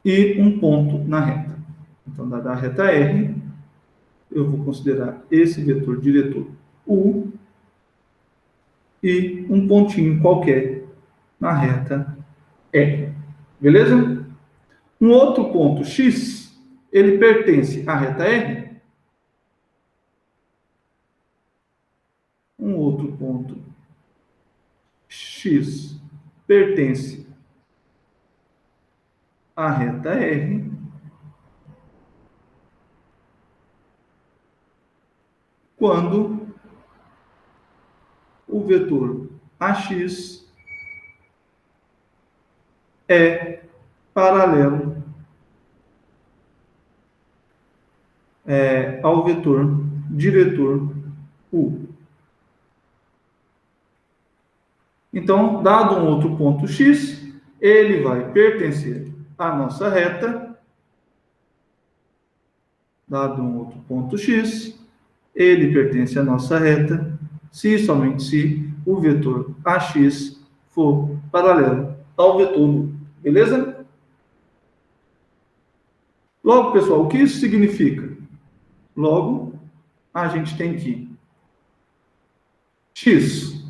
[SPEAKER 1] e um ponto na reta. Então, dada a reta R, eu vou considerar esse vetor diretor U e um pontinho qualquer na reta R. Beleza? Um outro ponto X, ele pertence à reta R. Um outro ponto X pertence à reta R quando o vetor AX é paralelo ao vetor diretor U. Então, dado um outro ponto X, ele vai pertencer à nossa reta. Dado um outro ponto X, ele pertence à nossa reta, se e somente se o vetor AX for paralelo ao vetor U. Beleza? Logo, pessoal, o que isso significa? Logo, a gente tem que X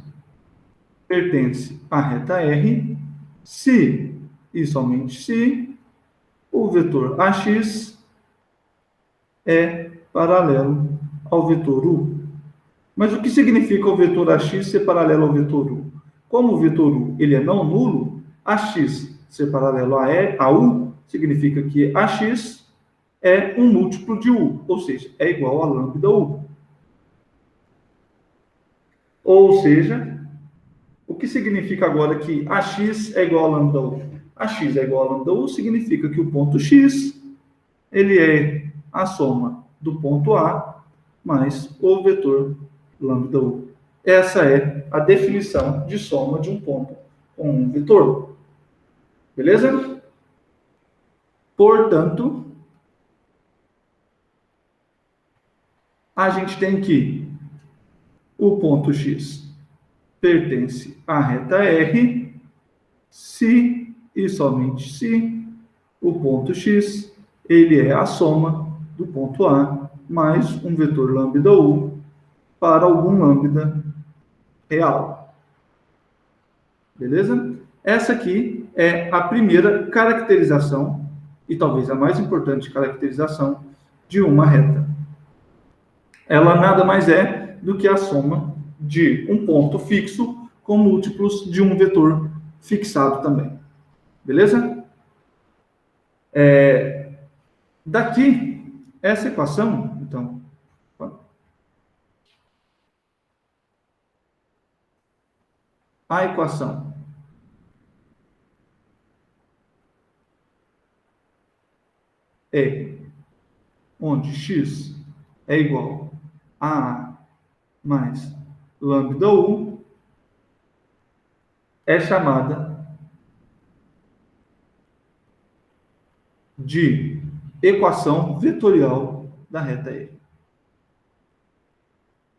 [SPEAKER 1] pertence à reta R, se e somente se o vetor AX é paralelo ao vetor U. Mas o que significa o vetor AX ser paralelo ao vetor U? Como o vetor U ele é não nulo, AX ser paralelo a U significa que AX é um múltiplo de U, ou seja, é igual a lambda U. Ou seja, o que significa agora que AX é igual a lambda U? AX é igual a lambda U significa que o ponto X ele é a soma do ponto A mais o vetor lambda U. Essa é a definição de soma de um ponto com um vetor. Beleza? Portanto, a gente tem que o ponto X pertence à reta R se e somente se o ponto X ele é a soma do ponto A mais um vetor lambda U para algum lambda real. Beleza? Essa aqui é a primeira caracterização, e talvez a mais importante caracterização, de uma reta. Ela nada mais é do que a soma de um ponto fixo com múltiplos de um vetor fixado também. Beleza? Daqui, essa equação, então, a equação é onde x é igual a mais lambda U, é chamada de equação vetorial da reta R.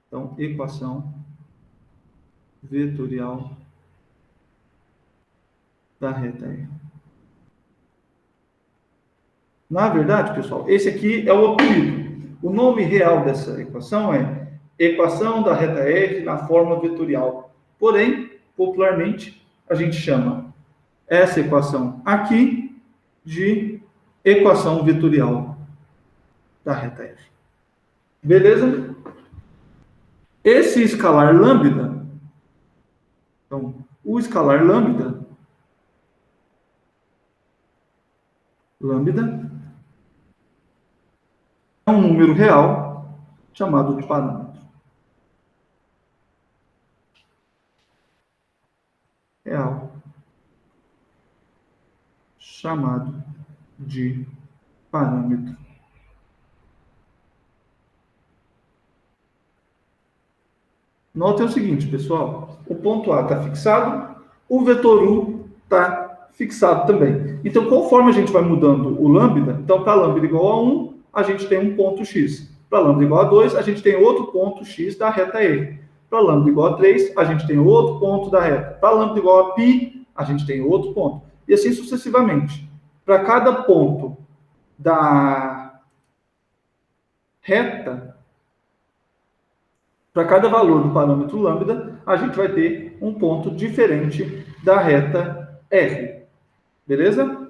[SPEAKER 1] Então, equação vetorial da reta R. Na verdade, pessoal, esse aqui é o apelido. O nome real dessa equação é equação da reta R na forma vetorial. Porém, popularmente, a gente chama essa equação aqui de equação vetorial da reta R. Beleza? Esse escalar lambda, então, o escalar lambda é um número real chamado de parâmetro. Real chamado de parâmetro. Notem o seguinte, pessoal. O ponto A está fixado, o vetor U está fixado também. Então, conforme a gente vai mudando o lambda, então para lambda igual a 1, a gente tem um ponto x. Para lambda igual a 2, a gente tem outro ponto x da reta R. Para lambda igual a 3, a gente tem outro ponto da reta. Para lambda igual a π, a gente tem outro ponto. E assim sucessivamente. Para cada ponto da reta, para cada valor do parâmetro lambda, a gente vai ter um ponto diferente da reta R. Beleza?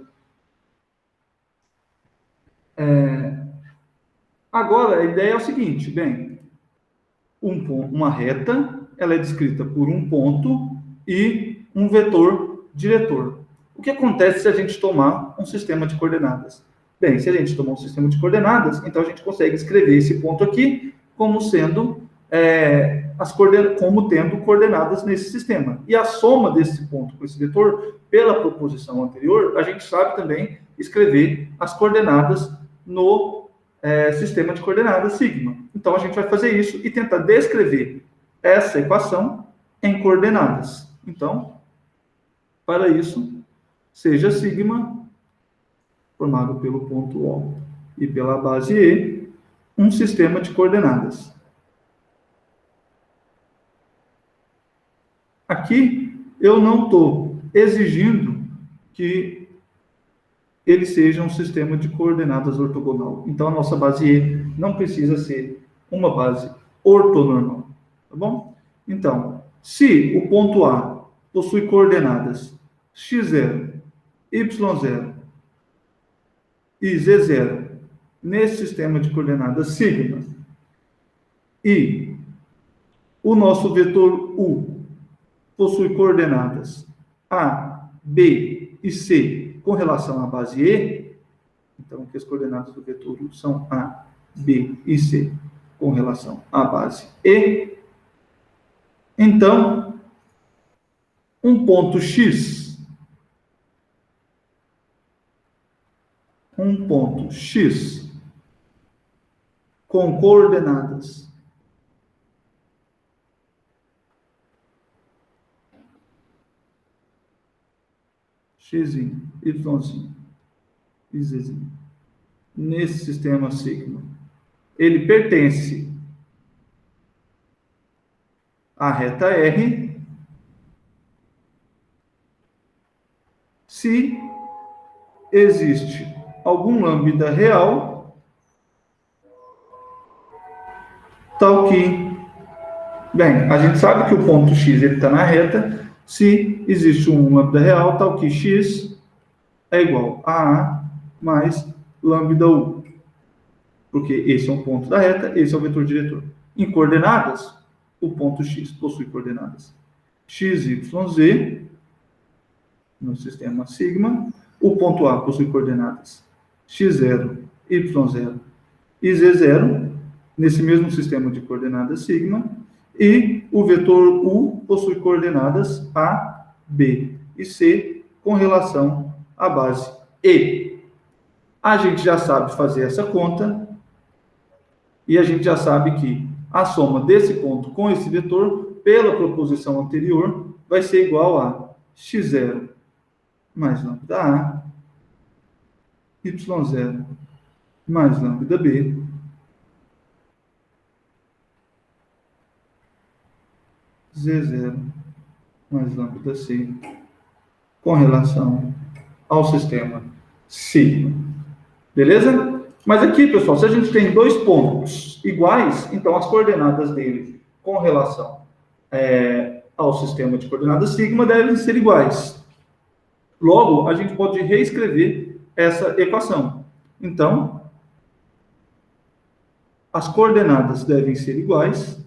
[SPEAKER 1] Agora, a ideia é o seguinte, bem, uma reta, ela é descrita por um ponto e um vetor diretor. O que acontece se a gente tomar um sistema de coordenadas? Bem, se a gente tomar um sistema de coordenadas, então a gente consegue escrever esse ponto aqui como sendo como tendo coordenadas nesse sistema. E a soma desse ponto com esse vetor, pela proposição anterior, a gente sabe também escrever as coordenadas no sistema de coordenadas sigma. Então, a gente vai fazer isso e tentar descrever essa equação em coordenadas. Então, para isso, seja sigma, formado pelo ponto O e pela base E, um sistema de coordenadas. Aqui, eu não estou exigindo que ele seja um sistema de coordenadas ortogonal. Então, a nossa base E não precisa ser uma base ortonormal. Tá bom? Então, se o ponto A possui coordenadas x0, y0 e z0 nesse sistema de coordenadas sigma, e o nosso vetor U possui coordenadas A, B e C com relação à base E, então aqui as coordenadas do vetor U são A, B e C com relação à base E, então um ponto X com coordenadas x, y e z nesse sistema sigma, ele pertence à reta R se existe algum lambda real tal que... Bem, a gente sabe que o ponto X está na reta se existe um lambda real tal que X é igual a A mais lambda U. Porque esse é um ponto da reta, esse é o vetor diretor. Em coordenadas, o ponto X possui coordenadas x, y, z no sistema sigma. O ponto A possui coordenadas x0, y0 e z0 nesse mesmo sistema de coordenadas sigma. E o vetor U possui coordenadas A, B e C com relação à base E. A gente já sabe fazer essa conta e a gente já sabe que a soma desse ponto com esse vetor, pela proposição anterior, vai ser igual a x0 mais lambda A, y0 mais lambda B, z0 mais lambda C, com relação ao sistema sigma. Beleza? Mas aqui, pessoal, se a gente tem dois pontos iguais, então as coordenadas dele com relação ao sistema de coordenadas sigma devem ser iguais. Logo, a gente pode reescrever essa equação. Então, as coordenadas devem ser iguais.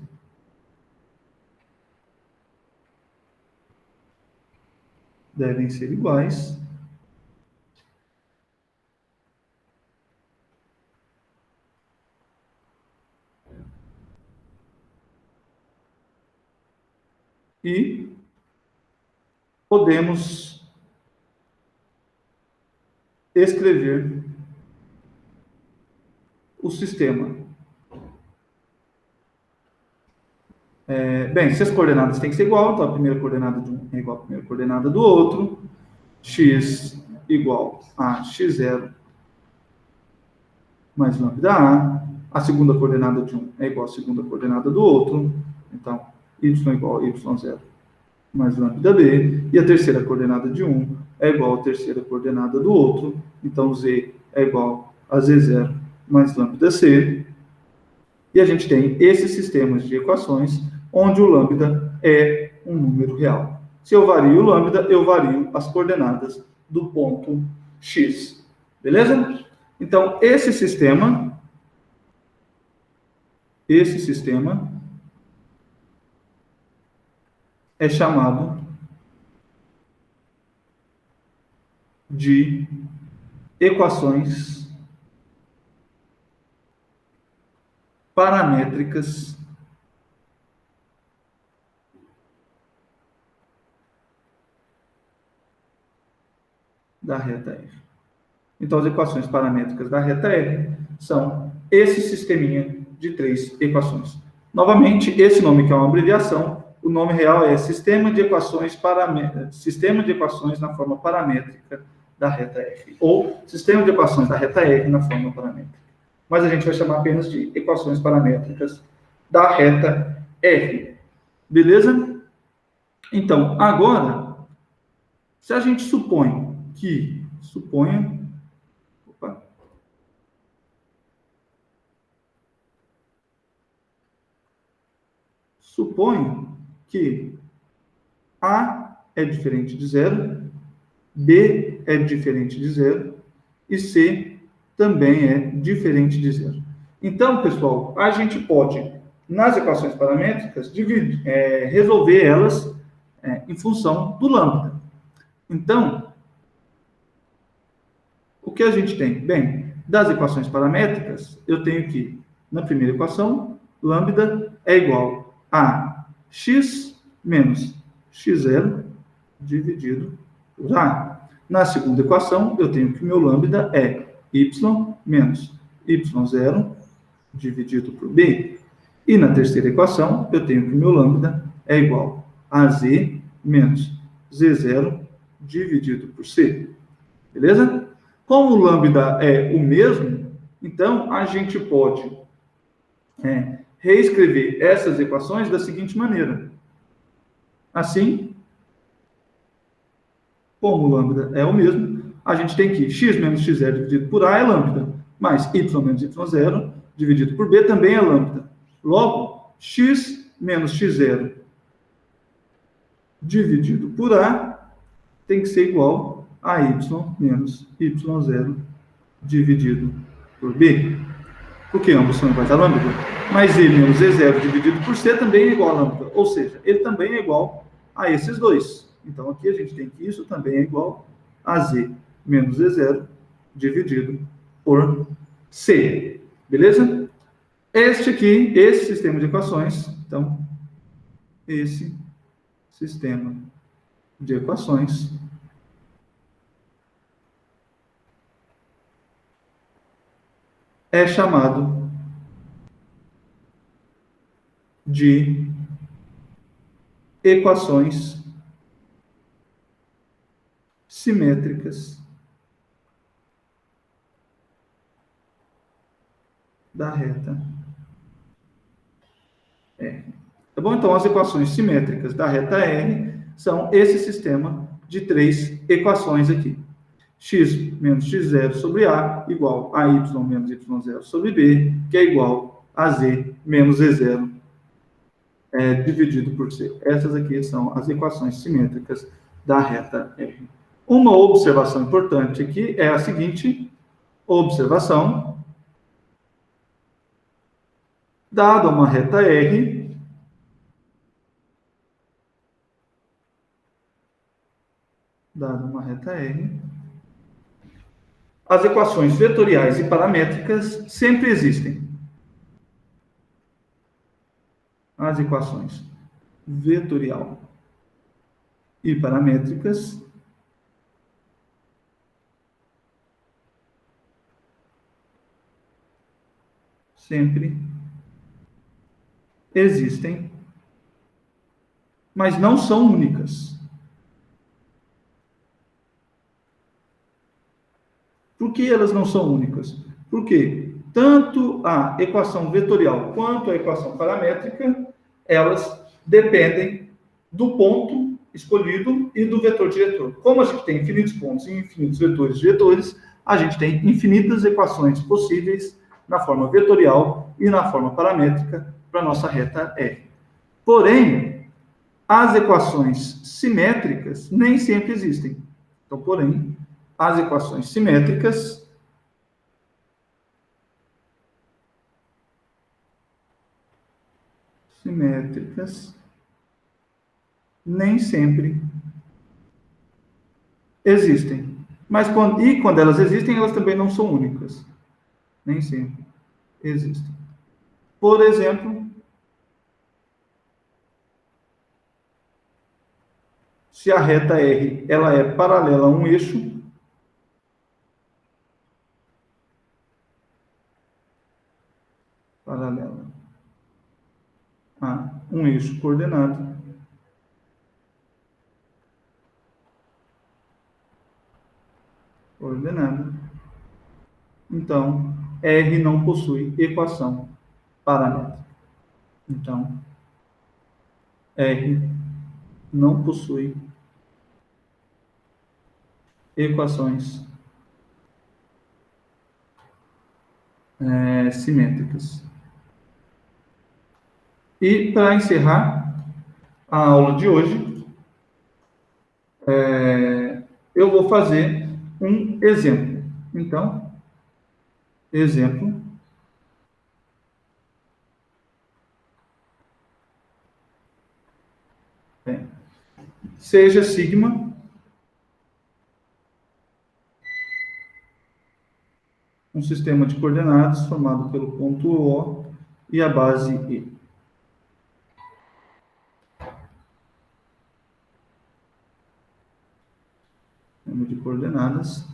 [SPEAKER 1] E podemos escrever o sistema. Bem, se as coordenadas têm que ser igual, então a primeira coordenada de um é igual à primeira coordenada do outro. X igual a x0 mais lambda A. A segunda coordenada de um é igual à segunda coordenada do outro. Então, y igual a y0 mais lambda B. E a terceira coordenada de um é igual à terceira coordenada do outro. Então, z é igual a z0 mais lambda C. E a gente tem esses sistemas de equações onde o lambda é um número real. Se eu vario o lambda, eu vario as coordenadas do ponto X. Beleza? Então, esse sistema é chamado de equações paramétricas da reta R. Então, as equações paramétricas da reta R são esse sisteminha de 3 equações. Novamente, esse nome que é uma abreviação, o nome real é Sistema de Equações na forma paramétrica da reta R, ou Sistema de Equações da reta R na forma paramétrica. Mas a gente vai chamar apenas de equações paramétricas da reta R. Beleza? Então, agora, se a gente suponha, suponho que A é diferente de zero, B é diferente de zero e C também é diferente de zero. Então, pessoal, a gente pode, nas equações paramétricas, resolver elas em função do lambda. Então, o que a gente tem? Bem, das equações paramétricas, eu tenho que, na primeira equação, lambda é igual a x menos x0 dividido por a. Na segunda equação, eu tenho que o meu lambda é y menos y0 dividido por b. E na terceira equação, eu tenho que o meu lambda é igual a z menos z0 dividido por c. Beleza? Como o lambda é o mesmo, então a gente pode reescrever essas equações da seguinte maneira. Assim, como o lambda é o mesmo, a gente tem que x menos x0 dividido por a é lambda, mais y menos y0 dividido por b também é lambda. Logo, x menos x0 dividido por a tem que ser igual a y menos y0 dividido por b. Porque ambos são iguais a lambda. Mas e menos e0 dividido por c também é igual a lambda. Ou seja, ele também é igual a esses dois. Então, aqui a gente tem que isso também é igual a z menos e0 dividido por c. Beleza? Este aqui, esse sistema de equações, então, esse sistema de equações é chamado de equações simétricas da reta R. Tá bom? Então, as equações simétricas da reta R são esse sistema de 3 equações aqui. X menos x0 sobre A igual a y menos y0 sobre B, que é igual a z menos z0 dividido por c. Essas aqui são as equações simétricas da reta R. Uma observação importante aqui é a seguinte observação. Dada uma reta R, as equações vetoriais e paramétricas sempre existem. As equações vetorial e paramétricas sempre existem, mas não são únicas. Por que elas não são únicas? Porque tanto a equação vetorial quanto a equação paramétrica, elas dependem do ponto escolhido e do vetor diretor. Como a gente tem infinitos pontos e infinitos vetores diretores, a gente tem infinitas equações possíveis na forma vetorial e na forma paramétrica para a nossa reta R. Porém, as equações simétricas nem sempre existem. Então, porém, as equações simétricas nem sempre existem. Mas quando elas existem, elas também não são únicas. Nem sempre existem. Por exemplo, se a reta R ela é paralela a um eixo, paralela a um eixo coordenado, então R não possui equação paramétrica. Então, R não possui equações simétricas. E, para encerrar a aula de hoje, eu vou fazer um exemplo. Então, exemplo. Seja sigma um sistema de coordenadas formado pelo ponto O e a base E. Sistema de coordenadas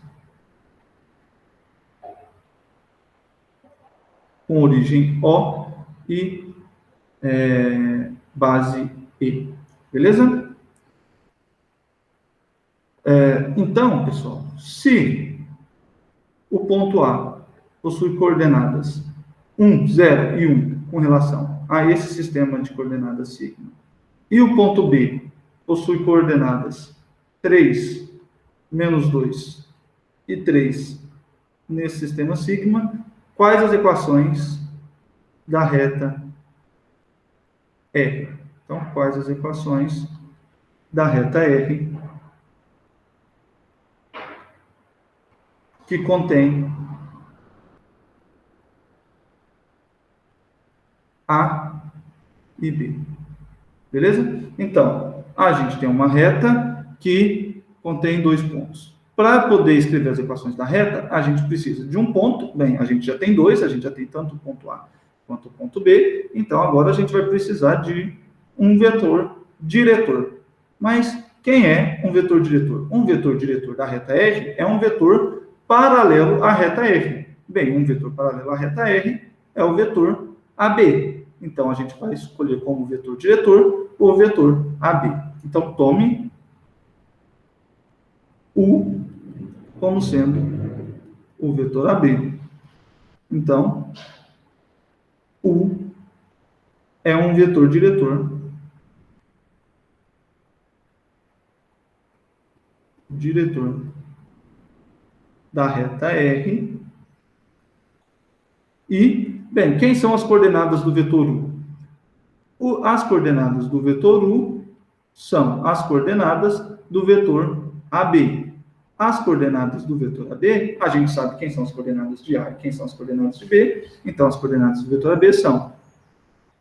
[SPEAKER 1] com origem O e base E. Beleza? Então, pessoal, se o ponto A possui coordenadas 1, 0 e 1 com relação a esse sistema de coordenadas sigma, e o ponto B possui coordenadas 3, menos 2 e 3 nesse sistema sigma, quais as equações da reta R? Então, quais as equações da reta R que contém A e B. Beleza? Então, a gente tem uma reta que contém 2 pontos. Para poder escrever as equações da reta, a gente precisa de um ponto. Bem, a gente já tem 2, a gente já tem tanto o ponto A quanto o ponto B. Então, agora a gente vai precisar de um vetor diretor. Mas quem é um vetor diretor? Um vetor diretor da reta R é um vetor paralelo à reta R. Bem, um vetor paralelo à reta R é o vetor AB. Então, a gente vai escolher como vetor diretor o vetor AB. Então, tome U como sendo o vetor AB. Então, U é um vetor diretor da reta R. E, bem, quem são as coordenadas do vetor U? As coordenadas do vetor U são as coordenadas do vetor AB. As coordenadas do vetor AB, a gente sabe quem são as coordenadas de A e quem são as coordenadas de B. Então, as coordenadas do vetor AB são,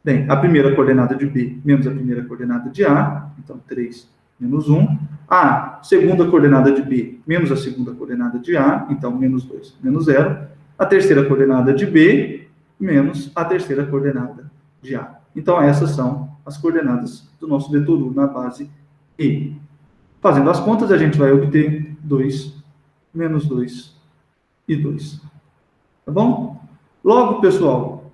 [SPEAKER 1] bem, a primeira coordenada de B menos a primeira coordenada de A, então 3 menos 1. A segunda coordenada de B menos a segunda coordenada de A, então menos 2 menos 0. A terceira coordenada de B menos a terceira coordenada de A. Então, essas são as coordenadas do nosso vetor U na base E. Fazendo as contas, a gente vai obter 2, menos 2 e 2. Tá bom? Logo, pessoal,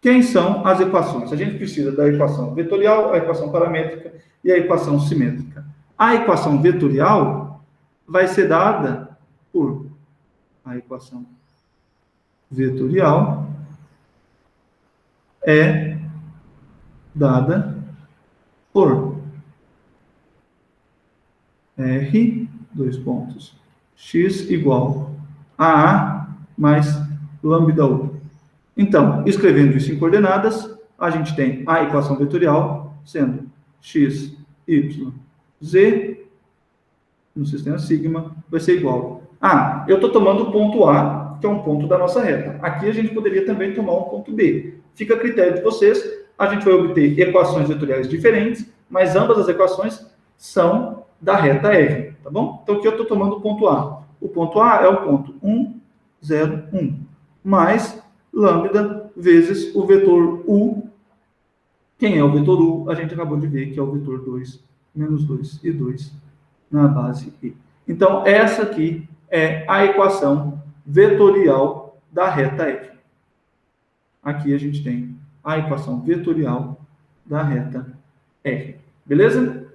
[SPEAKER 1] quem são as equações? A gente precisa da equação vetorial, a equação paramétrica e a equação simétrica. A equação vetorial vai ser dada por a equação vetorial é dada por R, x igual a A mais lambda U. Então, escrevendo isso em coordenadas, a gente tem a equação vetorial sendo x, y, z, no sistema sigma, vai ser igual a... eu estou tomando o ponto A, que é um ponto da nossa reta. Aqui a gente poderia também tomar um ponto B. Fica a critério de vocês. A gente vai obter equações vetoriais diferentes, mas ambas as equações são da reta R, tá bom? Então, aqui eu estou tomando o ponto A. o ponto A é o ponto 1, 0, 1, mais lambda vezes o vetor U. Quem é o vetor U? A gente acabou de ver que é o vetor 2, menos 2 e 2 na base I. Então, essa aqui é a equação vetorial da reta F. Aqui a gente tem a equação vetorial da reta R. Beleza?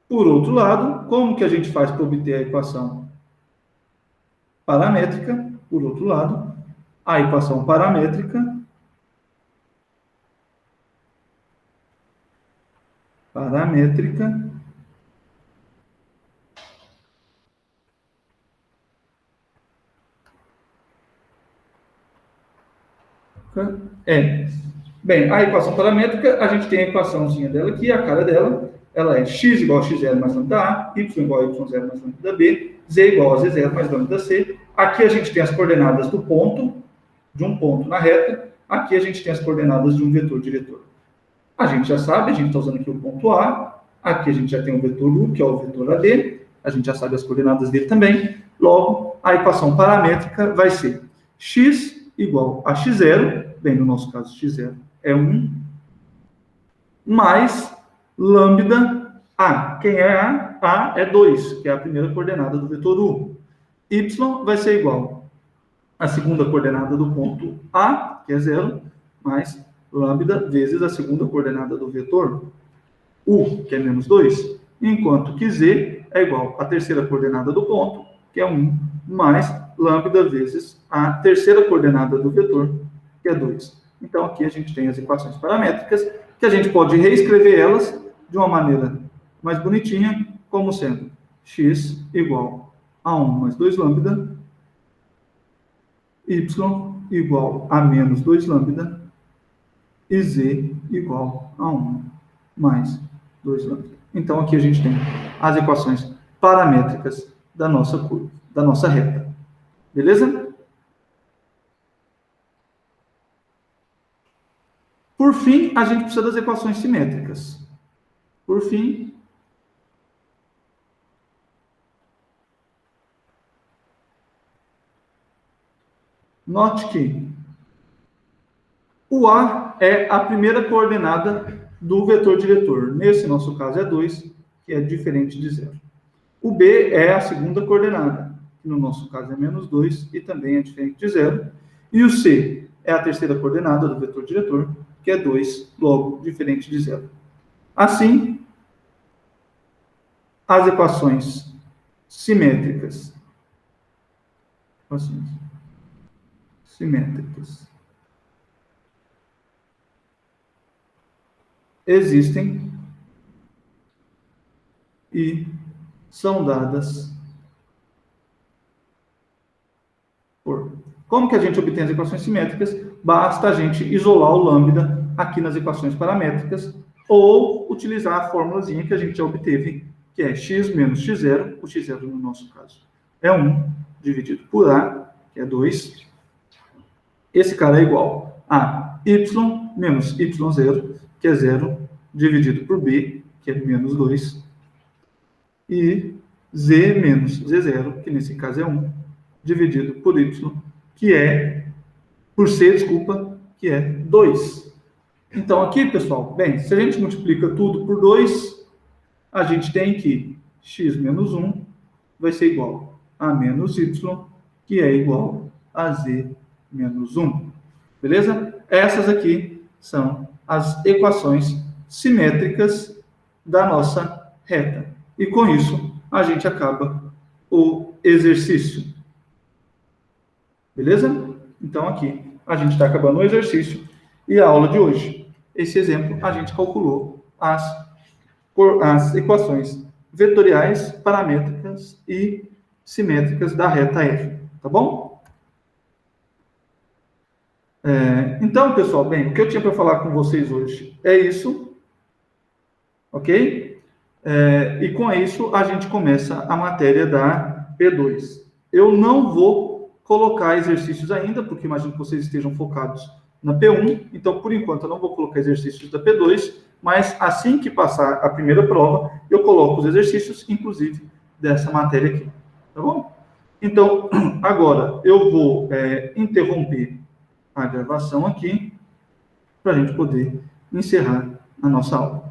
[SPEAKER 1] Por outro lado, como que a gente faz para obter a equação paramétrica? Por outro lado, a equação paramétrica é. Bem, a equação paramétrica, a gente tem a equaçãozinha dela aqui, a cara dela, ela é x igual a x0 mais lambda a, y igual a y0 mais lambda b, z igual a z0 mais lambda c. Aqui a gente tem as coordenadas do ponto, de um ponto na reta, aqui a gente tem as coordenadas de um vetor diretor. A gente já sabe, a gente está usando aqui o ponto A, aqui a gente já tem o vetor U, que é o vetor AD, a gente já sabe as coordenadas dele também. Logo, a equação paramétrica vai ser x igual a x0, bem, no nosso caso x0 é 1, mais lambda A. Quem é A? A é 2, que é a primeira coordenada do vetor U. Y vai ser igual à segunda coordenada do ponto A, que é 0, mais lambda vezes a segunda coordenada do vetor U, que é menos 2, enquanto que Z é igual à terceira coordenada do ponto, que é 1, mais lambda vezes a terceira coordenada do vetor, que é 2. Então, aqui a gente tem as equações paramétricas, que a gente pode reescrever elas de uma maneira mais bonitinha, como sendo x igual a 1 mais 2 lambda, y igual a menos 2 lambda, e z igual a 1 mais 2 lambda. Então, aqui a gente tem as equações paramétricas da nossa curva, da nossa reta. Beleza? Por fim, a gente precisa das equações simétricas. Por fim, note que o A é a primeira coordenada do vetor diretor. Nesse nosso caso é 2, que é diferente de 0. O B é a segunda coordenada, que no nosso caso é menos 2 e também é diferente de 0. E o C é a terceira coordenada do vetor diretor, que é 2, logo diferente de 0. Assim, as equações simétricas existem e são dadas por. Como que a gente obtém as equações simétricas? Basta a gente isolar o lambda aqui nas equações paramétricas ou utilizar a formulazinha que a gente já obteve, que é x menos x0, o x0 no nosso caso é 1, dividido por a, que é 2. Esse cara é igual a y menos y0, que é 0, dividido por b, que é menos 2, e z menos z0, que nesse caso é 1, dividido por y, que é, por c, desculpa, que é 2. Então, aqui, pessoal, bem, se a gente multiplica tudo por 2, a gente tem que x menos 1 vai ser igual a menos y, que é igual a z menos 1. Beleza? Essas aqui são as equações simétricas da nossa reta. E com isso, a gente acaba o exercício. Beleza? Então, aqui, a gente está acabando o exercício e a aula de hoje. Esse exemplo, a gente calculou as equações vetoriais, paramétricas e simétricas da reta F. Tá bom? Então, pessoal, bem, o que eu tinha para falar com vocês hoje é isso. Ok? E com isso, a gente começa a matéria da P2. Eu não vou colocar exercícios ainda, porque imagino que vocês estejam focados na P1. Então, por enquanto, eu não vou colocar exercícios da P2, mas assim que passar a primeira prova, eu coloco os exercícios, inclusive, dessa matéria aqui. tá bom? Então, agora eu vou interromper a gravação aqui para a gente poder encerrar a nossa aula.